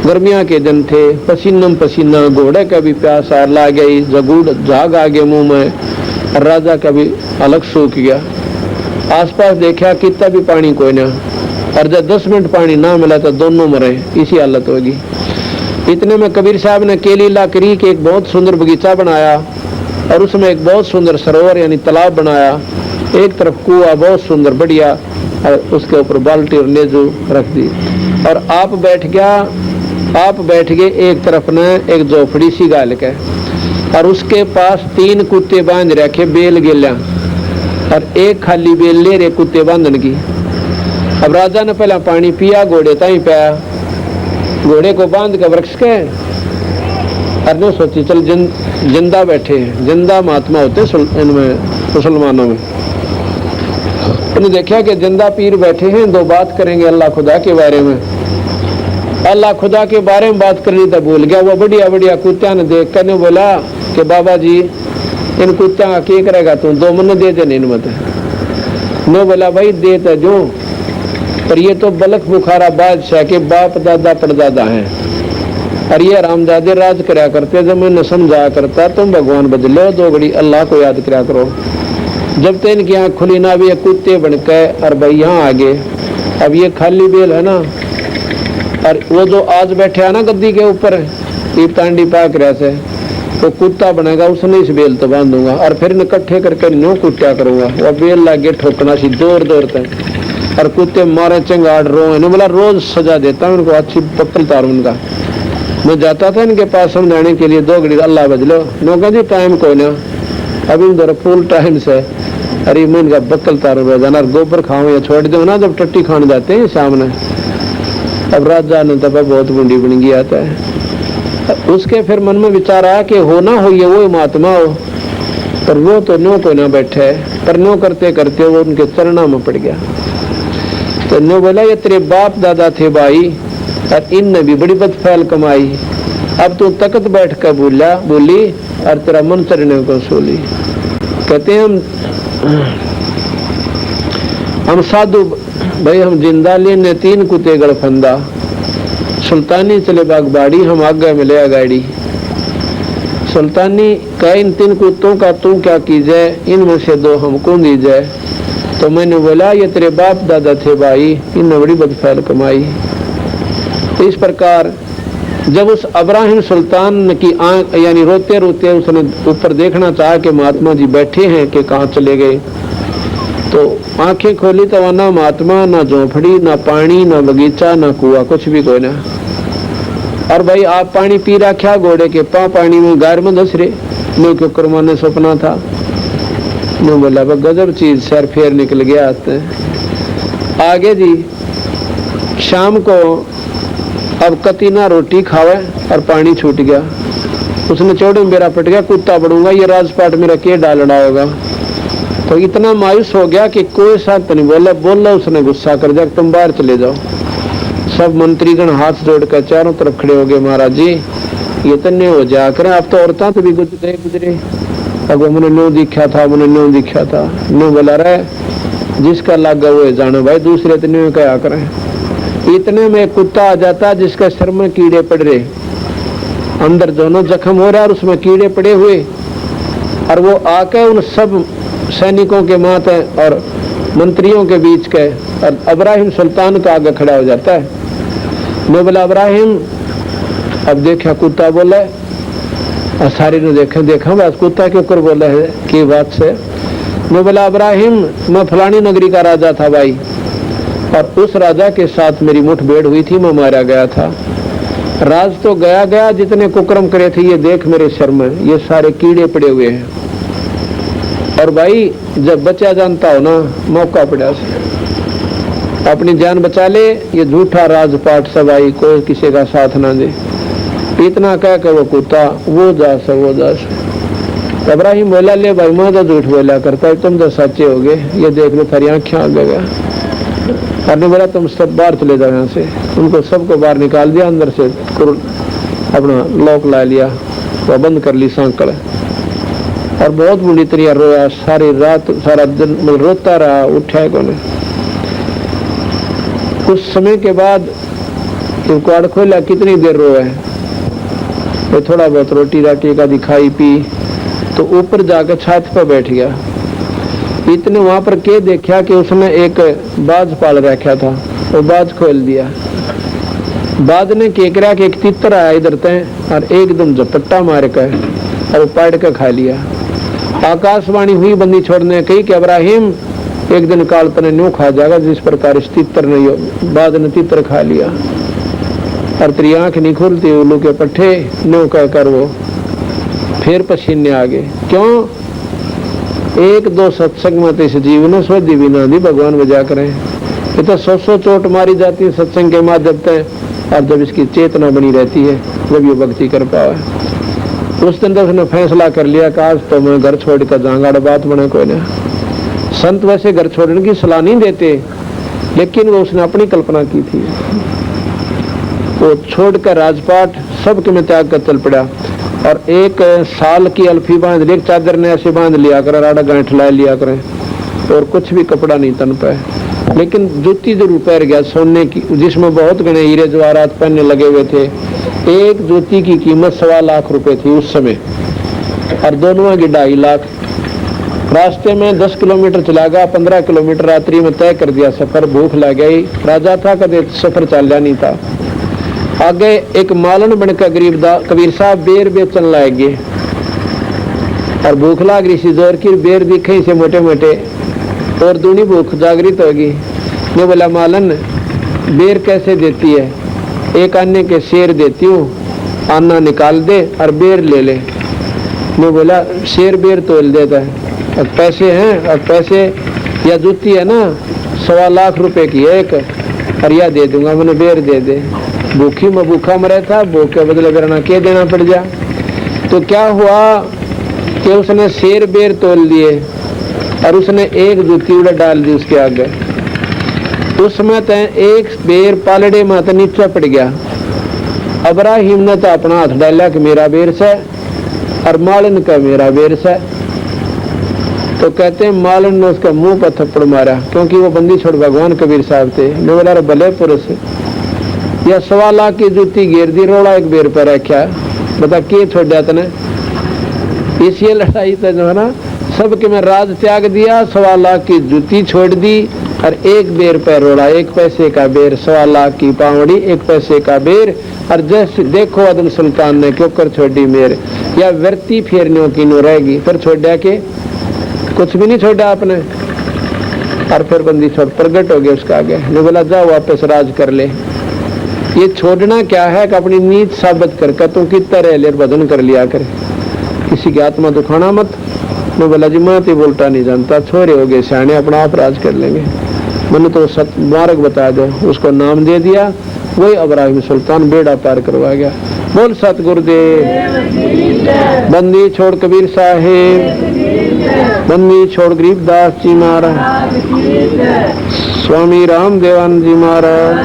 गर्मियां के दिन थे, पसीनम पसीना, घोड़े का भी प्यास आ ला गई, जगूड़ झाग आ गए मुंह में, और राजा का भी अलग सूख गया। आसपास देखा कितना भी पानी कोई ना, और जब 10 मिनट पानी ना मिला तो दोनों मरे, इसी हालत होगी। इतने में कबीर साहब ने केली लाकड़ी के एक बहुत सुंदर बगीचा बनाया और उसमें एक बहुत सुंदर सरोवर यानी तालाब बनाया, एक तरफ कुआ बहुत सुंदर बढ़िया, और उसके ऊपर बाल्टी और नेजू रख दी, और आप बैठ गए एक तरफ ने एक झोपड़ी सी गाल के, और उसके पास 3 कुत्ते बांध रखे बेल गेल्या, और एक खाली बेल ले रहे कुत्ते बांधन की। अब राजा ने पहला पानी पिया, घोड़े ताई पाया, घोड़े को बांध के वृक्ष के, और सोची चल जिंदा बैठे, जिंदा महात्मा होते इनमें मुसलमानों में, उन्हें देखा कि जिंदा पीर बैठे हैं, 2 बात करेंगे अल्लाह खुदा के बारे में। अल्लाह खुदा के बारे में बात करनी तो भूल गया। वो बढ़िया बढ़िया कुत्ता ने देख कर बोला कि बाबा जी इन कुत्ता का क्या करेगा, तुम 2 मन दे दे, नहीं मत नो बोला भाई दे तो जो, पर ये तो बलख बुखारा बादशाह के बाप दादा परदादा हैं, और ये रामदादे राज कराया करते, जब मैंने समझाया करता तुम भगवान बदलो, 2 घड़ी अल्लाह को याद कराया करो। जब तक इनकी आँख खुली ना भी ये कुत्ते बनके और भाई यहाँ आ गए। अब ये खाली बेल है ना, और वो जो आज बैठे है ना गद्दी के ऊपर तांडी पाक रहा से, वो कुत्ता बनेगा, उसने इस बेल तो बांधूंगा और फिर इकट्ठे करके न्यू कुत्ता करूंगा। वो बेल लागे ठोकना सी दूर दूर तक, और कुत्ते मारे चंगाड़ रो, इन्हें बोला रोज सजा देता हूँ उनको, अच्छी पक्कल तार उनका। मैं जाता था इनके पास समझाने के लिए, 2 घड़ी अल्लाह बदलो, नौका जी टाइम को ना अभी उधर फुल टाइम से, अरे मैं इनका बक्कल तार रोजाना गोबर खाऊं या छोड़ दो ना, जब टट्टी खाने जाते हैं सामने। अब राजा ने तब बहुत बूंदी बन गया था। उसके फिर मन में विचार आया कि हो ना हो ये वो महात्मा हो, पर वो तो नो को ना बैठे, पर नो करते करते वो उनके चरणों में पड़ गया। तो नो बोला ये तेरे बाप दादा थे भाई, और इनने भी बड़ी बदफैल कमाई, अब तू तकत बैठ कर बोली और तेरा मन चढ़ने को सोली। कहते हैं हम साधु भाई हम जिंदा लेने 3 कुत्ते गड़फंदा, सुल्तानी चले बागबाड़ी, हम आगे मिले गाड़ी। सुल्तानी कह इन 3 कुत्तों का तू क्या कीजिए, इनमें से 2 हमको दीजिए। तो मैंने बोला ये तेरे बाप दादा थे भाई, इनने बड़ी बदफैल कमाई। तो इस प्रकार जब उस अब्राहिम सुल्तान की आंख यानी रोते रोते उसने ऊपर देखना चाहा कि महात्मा जी बैठे हैं कि कहाँ चले गए, तो आंखें खोली तो वहाँ ना महात्मा, ना झोंपड़ी, ना पानी, ना बगीचा, ना कुआ, कुछ भी कोई ना। और भाई आप पानी पी रखा घोड़े के पाँव पानी में गार में धस रहे, नो क्यों करवाने सपना था। नो बोला गजब चीज, सर फेर निकल गया। आगे जी शाम को अब कतीना रोटी खावे और पानी छूट गया, उसने चौड़े मेरा पट गया, कुत्ता बढ़ूंगा, ये राजपाट मेरा के डालना होगा। तो इतना मायूस हो गया कि कोई साथ नहीं बोला उसने गुस्सा कर दिया, तुम बाहर चले जाओ। सब मंत्रीगण हाथ जोड़कर चारों तरफ खड़े हो गए, महाराज जी ये तन्ने हो जा करें, आप तो औरतां तो भी गुजरे। अब मैंने नो दिखा था, मैंने नो दिखा था, नो बोला रहे जिसका लागा वो जानो भाई, दूसरे तन्ने क्या करें। इतने में कुत्ता आ जाता जिसके सिर में कीड़े पड़ रहे, अंदर दोनों जख्म हो रहा और उसमें कीड़े पड़े हुए, और वो आके उन सब सैनिकों के माथे और मंत्रियों के बीच के और अब्राहिम सुल्तान का आगे खड़ा हो जाता है। मैं बोला अब्राहिम, अब देखा कुत्ता बोला, और सारे ने देखा बस कुत्ता के ऊपर बोला है की बात से। मैं बोला अब्राहिम, मैं फलानी नगरी का राजा था भाई, और उस राजा के साथ मेरी मुठभेड़ हुई थी, मैं मारा गया था। राज तो गया, जितने कुकर्म करे थे ये देख मेरे सिर में ये सारे कीड़े पड़े हुए हैं। और भाई जब बचा जानता हो ना, मौका पड़ा से अपनी जान बचा ले, ये झूठा राजपाट सब आई, कोई किसी का साथ ना दे। इतना कह के वो कुत्ता वो जा से। इब्राहिम बोला ले भाई मैं तो झूठ बोला करता है, तुम तो सच्चे हो गए, ये देख लो थारी आंखें आ गया। और बोला तुम सब बाहर चले जाओ यहाँ से। उनको सबको बाहर निकाल दिया, अंदर से अपना लॉक ला लिया, तो बंद कर ली सांकड़, और बहुत बुरी तरह रोया, सारी रात सारा दिन रोता रहा, उठा को। कुछ समय के बाद कुआड़ खोला, कितनी देर रोया, तो थोड़ा बहुत रोटी राटी का दिखाई पी, तो ऊपर जाकर छत पर बैठ गया। इतने वहां पर के देखा कि उसने एक बाज पाल रखा था, वो बाज खोल दिया। बाज ने के करा कि एक तितर आया इधर तय, और एकदम झपट्टा मार कर और पाड़ कर खा लिया। आकाशवाणी हुई बंदी छोड़ने कही कि अब्राहिम एक दिन काल तने न्यू खा जाएगा जिस प्रकार इस तितर ने बाज ने तितर खा लिया, और तेरी आंख नहीं खुलती, उल्लू के पट्टे न्यू कहकर वो फिर पसीने आ गए। क्यों? 1-2 सत्संग में तो इस जीवन सोधी भी ना दी भगवान बजा करें। ये तो 100 चोट मारी जाती है सत्संग के माध्यम से, और जब इसकी चेतना बनी रहती है जब ये भक्ति कर पावे। उस दिन तो उसने फैसला कर लिया कि आज तो मैं घर छोड़ कर जाऊंगा, बात बने कोई ना। संत वैसे घर छोड़ने की सलाह नहीं देते, लेकिन वो उसने अपनी कल्पना की थी। वो छोड़कर राजपाट सबके में त्याग कर चल पड़ा, और 1 साल की अल्फी बांध ली, चादर ने ऐसे बांध लिया कर, राड़ा गांठ ला लिया करें, और कुछ भी कपड़ा नहीं तन पे। लेकिन जूती जरूर पैर गया सोने की, जिसमें बहुत घने हीरे जवाहरात पहनने लगे हुए थे। एक जूती की कीमत 1.25 लाख रुपए थी उस समय, और दोनों की 2.5 लाख। रास्ते में 10 किलोमीटर चला गया, 15 किलोमीटर रात्रि में तय कर दिया सफर। भूख लग गई, राजा था, कदे सफर चल नहीं था। आगे एक मालन बनकर गरीब कबीर साहब बेर बेचन लाग गए, और भूख लाग रही सी जोर की, बेर दिखे से मोटे मोटे, और दूनी भूख जागृत होगी। मैं बोला मालन बेर कैसे देती है? एक आने के शेर देती हूँ, आना निकाल दे और बेर ले ले। मैं बोला शेर बेर तोल देता है, अब पैसे हैं, अब पैसे या जूती है ना 1.25 लाख रुपए की एक, और या दे दूंगा, मैंने बेर दे दे। भूखी में भूखा मरा था, भूख के बदले करना के देना पड़ जा। तो क्या हुआ कि उसने शेर बेर तोल दिए, और उसने एक जूती उड़ा डाल दी उसके आगे। उसमें तो एक बेर पालड़े में तो नीचे पड़ गया। अब्राहिम ने तो अपना हाथ डाला कि मेरा बेर से, और मालन का मेरा बेर से। तो कहते हैं मालन ने उसका मुंह पर थप्पड़ मारा, क्योंकि वो बंदी छोड़ भगवान कबीर साहब थे। मैं बोला भले पुरुष, या 1.25 लाख की जूती घेर दी, रोड़ा एक बेर पर रखा, बता के छोड़ा तने। इस ये लड़ाई तो जो है ना, सबके में राज त्याग दिया, 1.25 लाख की जूती छोड़ दी और एक बेर पर रोड़ा, 1 पैसे का बेर, 1.25 लाख की पावड़ी, 1 पैसे का बेर। और जैसे देखो अदम सुल्तान ने क्यों कर छोड़ी मेरे, या व्यर्ती फेरने की नो रहेगी, फिर छोड़ा के कुछ भी नहीं छोड़ा आपने। और फिर बंदी छोड़ प्रगट हो गया उसका आगे, ने बोला जा वापस राज कर ले। ये छोड़ना क्या है कि अपनी नीच साबित करके तुम कितना रह ले भजन कर लिया करे, किसी की आत्मा दुखाना मत। मैं बोला जी मैं तो बोलता नहीं जानता, छोरे हो गए सियाने, अपना आप राज कर लेंगे। मैंने तो मार्ग बता दो, उसको नाम दे दिया, वही इब्राहिम सुल्तान बेड़ा पार करवा गया। बोल सतगुरुदेव। बंदी छोड़ कबीर साहेब, बंदी छोड़ गरीबदास जी महाराज, स्वामी रामदेवानंद जी महाराज,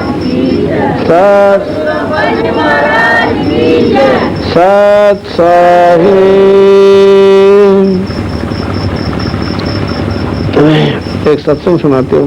सत साहिब। एक सत्संग सुनाते हो।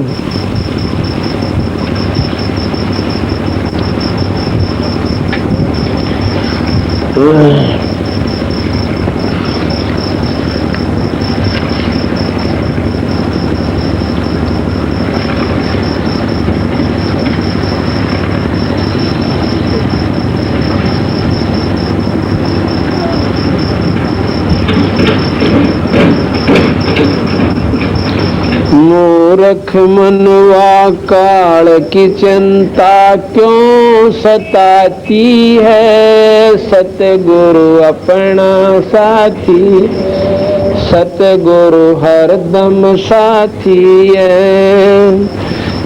मूर्ख मनवा काल की चिंता क्यों सताती है, सतगुरु अपना साथी, सतगुरु हरदम साथी है।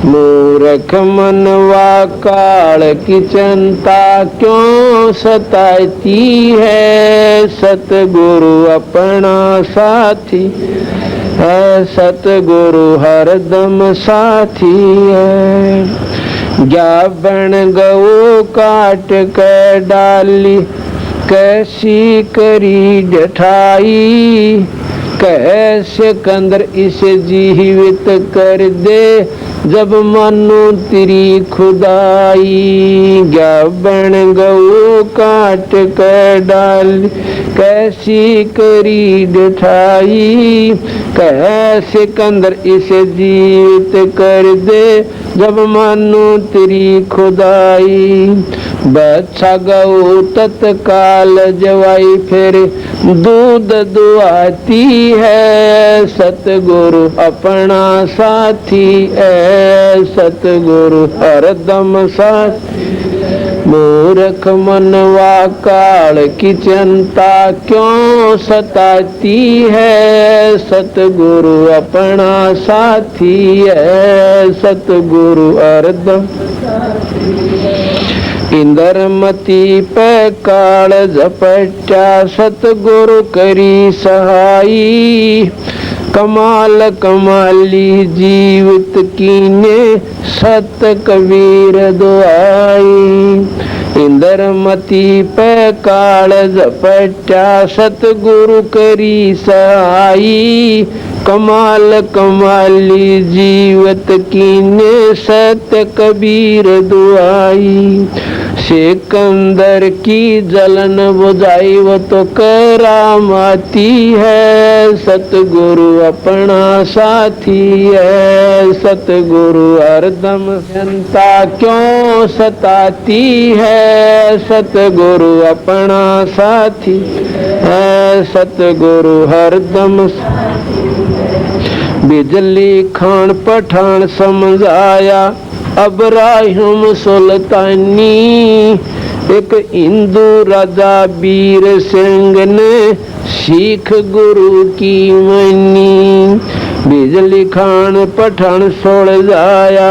मूर्ख मनवा काल की चिंता क्यों सताती है, सतगुरु अपना साथी है, सतगुरु हरदम साथी है। ज्ञापन गौ काट कर डाली, कैसी करी जठाई, कैसे कंदर इसे जीवित कर दे, जब मानो तेरी खुदाई। ज्ञापन गौ काट कर डाली, कैसी करी जठाई, कैसे कंदर इसे जीवित कर दे, जब मानो तेरी खुदाई। बच्चा गौ तत्काल जवाई, फिर दूध दुआती है, सतगुरु अपना साथी है, सतगुरु हरदम साथी। मूर्ख मनवा काल की चिंता क्यों सताती है, सतगुरु अपना साथी है, सतगुरु हरदम। इंद्रमती पे काल झपटा, सतगुरु करी सहाई, कमाल कमाली जीवित कीने, सत कबीर दुआई। इंद्रमती पे काल झपटा, सतगुरु करी सहाई, कमाल कमाली जीवत कीने, सत्य कबीर दुआई। सिकंदर की जलन बुझाई, वो तो करामाती है, सतगुरु अपना साथी है, सतगुरु हरदम। जनता क्यों सताती है, सतगुरु अपना साथी है, सतगुरु हरदम। बिजली खान पठान समझाया, इब्राहिम सुल्तानी, एक हिंदू राजा वीर सिंह ने सिख गुरु की मनी। बिजली खान पठान समझाया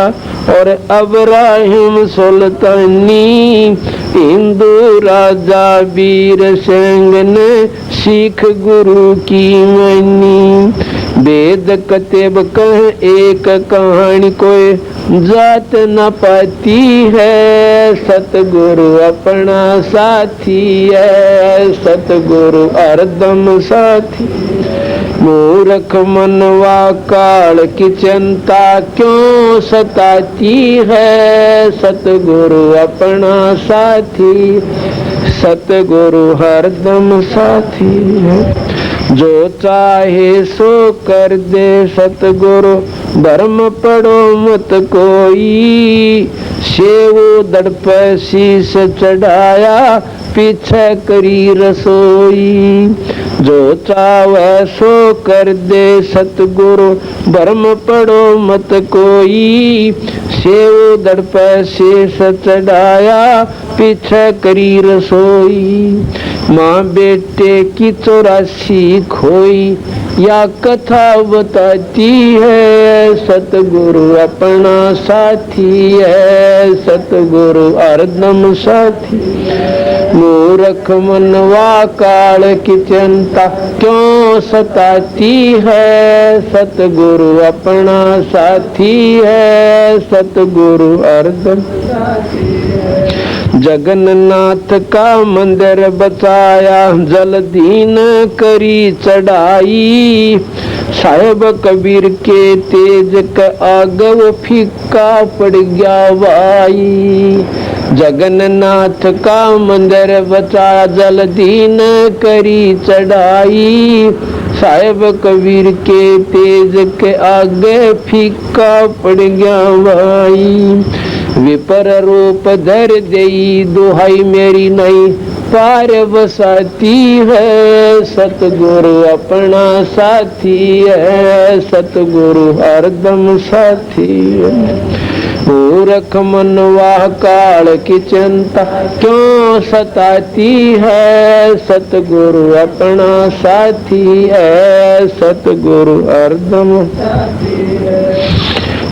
और इब्राहिम सुल्तानी, हिंदू राजा वीर सिंह ने सिख गुरु की मनी। वेद कतेब कह एक कहानी, कोई जात न पाती है, सतगुरु अपना साथी है, सतगुरु हरदम साथी। मूर्ख मनवा काल की चिंता क्यों सताती है, सतगुरु अपना साथी, सतगुरु हरदम साथी है। जो चाहे सो कर दे सतगुरु, भरम पड़ो मत कोई, सेवो दड़ पर शीश चढ़ाया, पीछे करी रसोई। जो चाहे सो कर दे सतगुरु, भरम पड़ो मत कोई, सेवो दड़ पर शीश चढ़ाया, पीछे करी रसोई। माँ बेटे की 84 खोई, या कथा बताती है, सतगुरु अपना साथी है, सतगुरु हरदम साथी। मूर्ख मनवा काल की चिंता क्यों सताती है, सतगुरु अपना साथी है, सतगुरु हरदम साथी है। जगन्नाथ का मंदिर बचाया, जल्दी न करी चढ़ाई, साहेब कबीर के तेज का आग वो फीका पड़ गया भाई। जगन्नाथ का मंदिर बचाया, जल्दी न करी चढ़ाई, साहेब कबीर के तेज के आगे फीका पड़ गया भाई। विपर रूप धर देई, दुहाई मेरी नहीं पार बसाती है, सतगुरु अपना साथी है, सतगुरु हरदम साथी है। मूर्ख मनवा काल की चिंता क्यों सताती है, सतगुरु अपना साथी है, सतगुरु हरदम साथी है।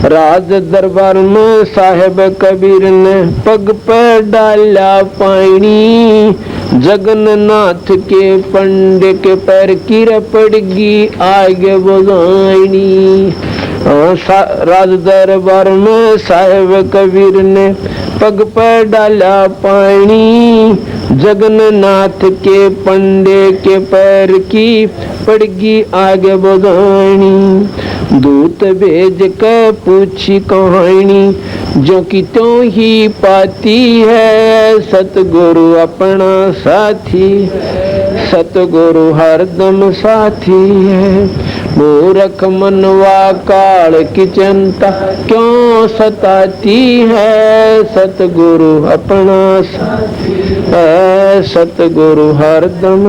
राज दरबार में साहेब कबीर ने पग पर डाला पानी, जगन्नाथ के पंडे के पैर कीर पड़गी आगे बुझानी। राज दरबार में साहेब कबीर ने पग पर डाला पानी, जगन्नाथ के पंडे के पैर की पड़गी आगे बुझानी। दूत भेज कर पूछी कहानी, जो कि त्यों ही पाती है, सतगुरु अपना साथी, सतगुरु हरदम साथी है। मूर्ख मनवा काल की चिंता क्यों सताती है, सतगुरु अपना साथी है, सतगुरु हरदम।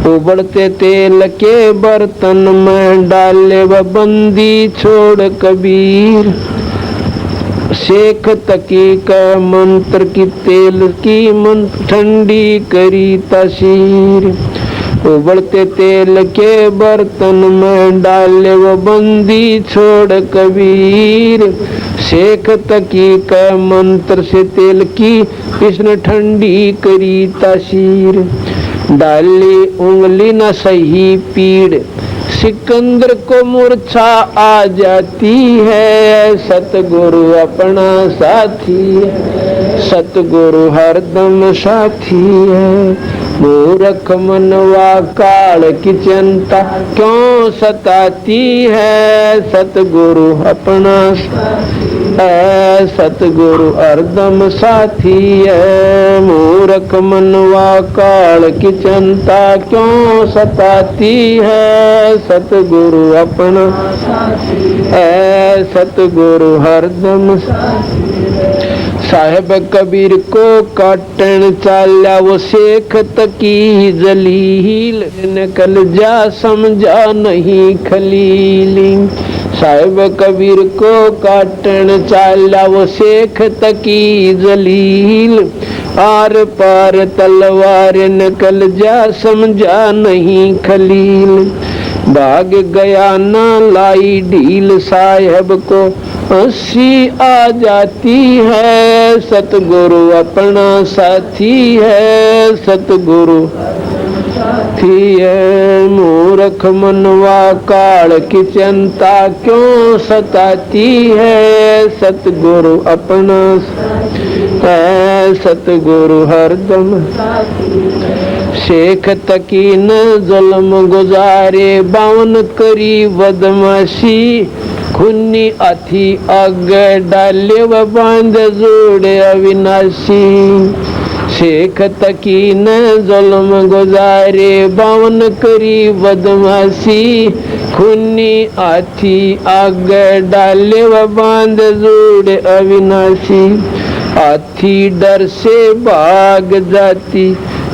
उबलते तेल के बर्तन में डाले व बंदी छोड़ कबीर, शेख तकी का मंत्र की तेल की मंत्र ठंडी करी तासीर। उबलते तेल के बर्तन में डाले वो बंदी छोड़ कबीर, शेख तकी का मंत्र से तेल की इसने ठंडी करी तासीर। डाली उंगली न सही पीड़, सिकंदर को मूर्छा आ जाती है, सतगुरु अपना साथी है, सतगुरु हरदम साथी है। मूर्ख मनवा काल की चिंता क्यों सताती है, सतगुरु अपना है, सतगुरु हरदम साथी है। मूर्ख मनवा काल की चिंता क्यों सताती है, सतगुरु अपना है, सतगुरु हरदम साथी है। साहेब कबीर को काटन चाल्या वो शेख तकी जलील, निकल जा समझा नहीं खलीली। साहेब कबीर को काटन चाल्या वो शेख तकी जलील, आर पार तलवार निकल जा समझा नहीं खलील। भाग गया ना लाई ढील, साहेब को हंसी आ जाती है, सतगुरु अपना साथी है, सतगुरु थी है। मूर्ख मनवा काल की चिंता क्यों सताती है। सतगुरु अपना है, सतगुरु हरदम शेख तकी न जुल्म गुजारे। बावन करी बदमाशी खुन्नी अथी आग डाले व बांध जोड़े अविनाशी। शेख तकी न जुल्म गुजारे बावन करी बदमाशी खुन्नी आथी आग डाले व बांध जोड़े अविनाशी। हाथी डर से भाग जाती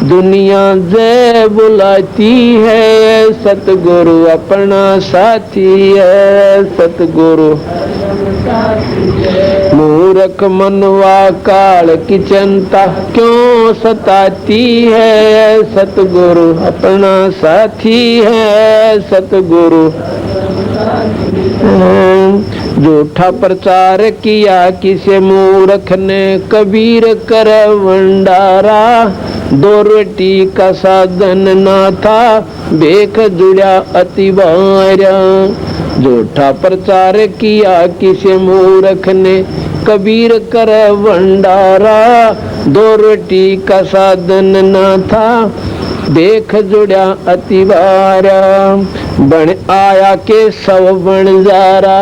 दुनिया जय बुलाती है। सतगुरु अपना साथी है, सतगुरु मूर्ख मनवा काल की चिंता क्यों सताती है। सतगुरु अपना साथी है, सतगुरु झूठा प्रचार किया किसे मूर्ख ने कबीर कर भंडारा। दो रोटी का साधन ना था देख जुड़ा अति भारा। झूठा प्रचार किया किसे मूर्ख ने कबीर कर भंडारा। दो रोटी का साधन ना था देख जुड़ा अति भारा। बन आया के सब बन जारा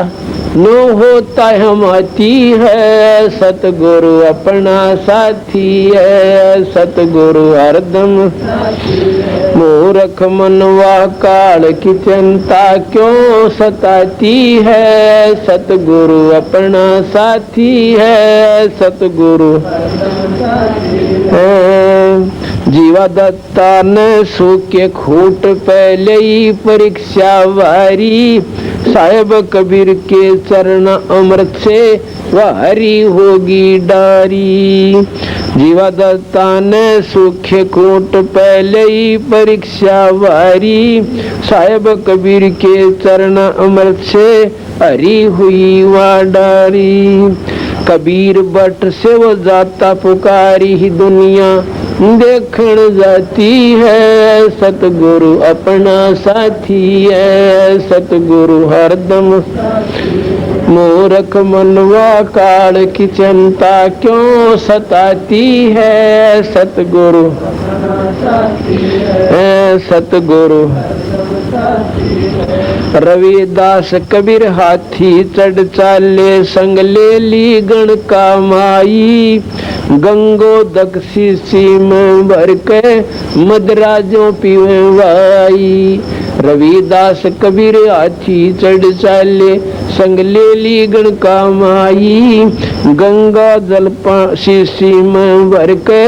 नो होता हमाती है। सतगुरु अपना साथी है, सतगुरु हरदम मूर्ख मनवा काल की चिंता क्यों सताती है। सतगुरु अपना साथी है, सतगुरु जीवा दत्ता ने सूखे खूट पहले ही परीक्षा वारी। साहेब कबीर के चरण अमृत से वारी होगी डारी। जीवा दत्ता ने सूखे खूट पहले ही परीक्षा वारी। साहेब कबीर के चरण अमृत से हरी हुई वह डारी। कबीर बट से वो जाता पुकारी ही दुनिया देखण जाती है। सतगुरु अपना साथी है, सतगुरु हरदम मूर्ख मनवा काल की चिंता क्यों सताती है। सतगुरु है, सतगुरु रविदास कबीर हाथी चढ़ चाले संग ले ली गण का माई। गंगो दक्षी में भर के मदराजों पीवे वाई। रविदास कबीर हाथी चढ़ चाले संग ले ली गण का माई। गंगा जल शीशी में भर के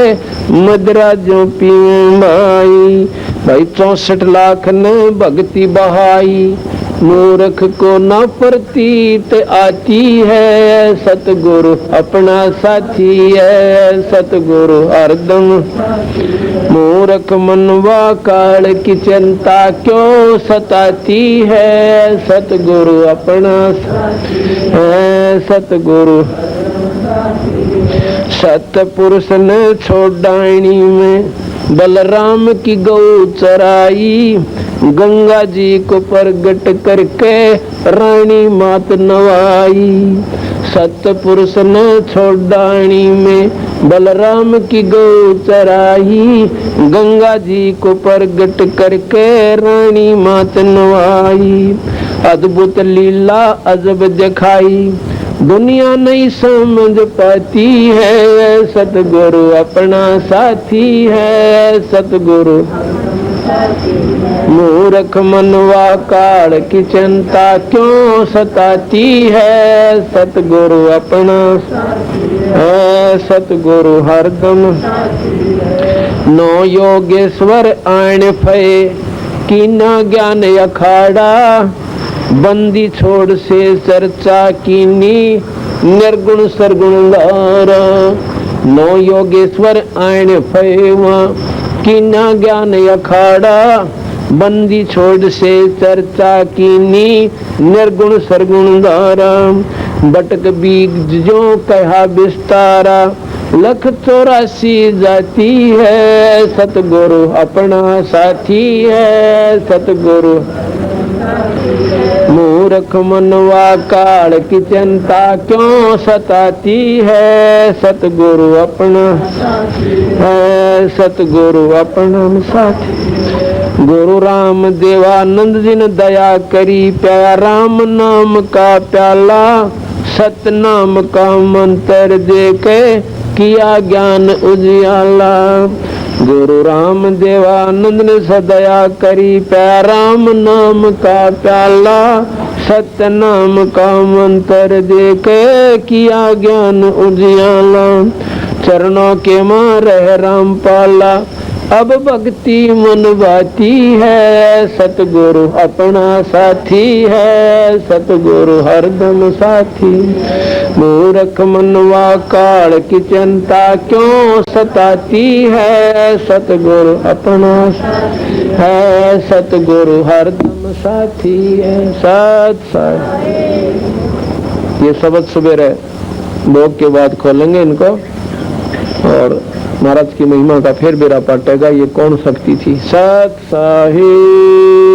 मदराजों पीवे भाई। भाई 64 लाख ने भक्ति बहाई मूर्ख को न प्रतीत आती है। सतगुरु अपना साथी है, सतगुरु हरदम मूर्ख मनवा काल की चिंता क्यों सताती है। सतगुरु अपना है, सतगुरु सतपुरुष ने छोड़ानी में बलराम की गौ चराई। गंगा जी को प्रगट करके रानी मात नवाई। सतपुरुष ने छोड़ानी में बलराम की गौ चराई। गंगा जी को प्रगट करके रानी मात नवाई। अद्भुत लीला अजब दिखाई दुनिया नहीं समझ पाती है। सतगुरु अपना साथी है, सतगुरु मूर्ख मनवा काल की चिंता क्यों सताती है। सतगुरु अपना है, सतगुरु हरदम नो योगेश्वर आण फे की न ज्ञान अखाड़ा। बंदी छोड़ से चर्चा कीनी निर्गुण सरगुण लारा। नो योगेश्वर आण फैवा की न ज्ञान अखाड़ा। बंदी छोड़ से चर्चा कीनी निर्गुण सरगुण दारा। बटक बीज जो कहा विस्तारा लख 84 जाती है, सतगुरु अपना साथी है। सतगुरु मूर्ख मनवा काल की चिंता क्यों सताती है। सतगुरु अपना है, सतगुरु अपना साथी। गुरु राम देवानंद जी ने दया करी, प्यारा राम नाम का प्याला, सत नाम का मंत्र दे के किया ज्ञान उजियाला। गुरु राम देवानंद ने सदया करी, प्यारा राम नाम का प्याला, सत्य नाम का मंत्र दे के किया ज्ञान उजियाला। चरणों के मां रह राम पाला, अब भक्ति मन बाती है। सतगुरु अपना साथी है, सतगुरु हरदम साथी। मूर्ख मनवा काल की चिंता क्यों सताती है। सतगुरु अपना है, सतगुरु हरदम साथी है। सत ये शब्द सुबह भोग के बाद खोलेंगे इनको और महाराज की महिमा का फिर बेरा पाटेगा। ये कौन शक्ति थी। सत साहिब।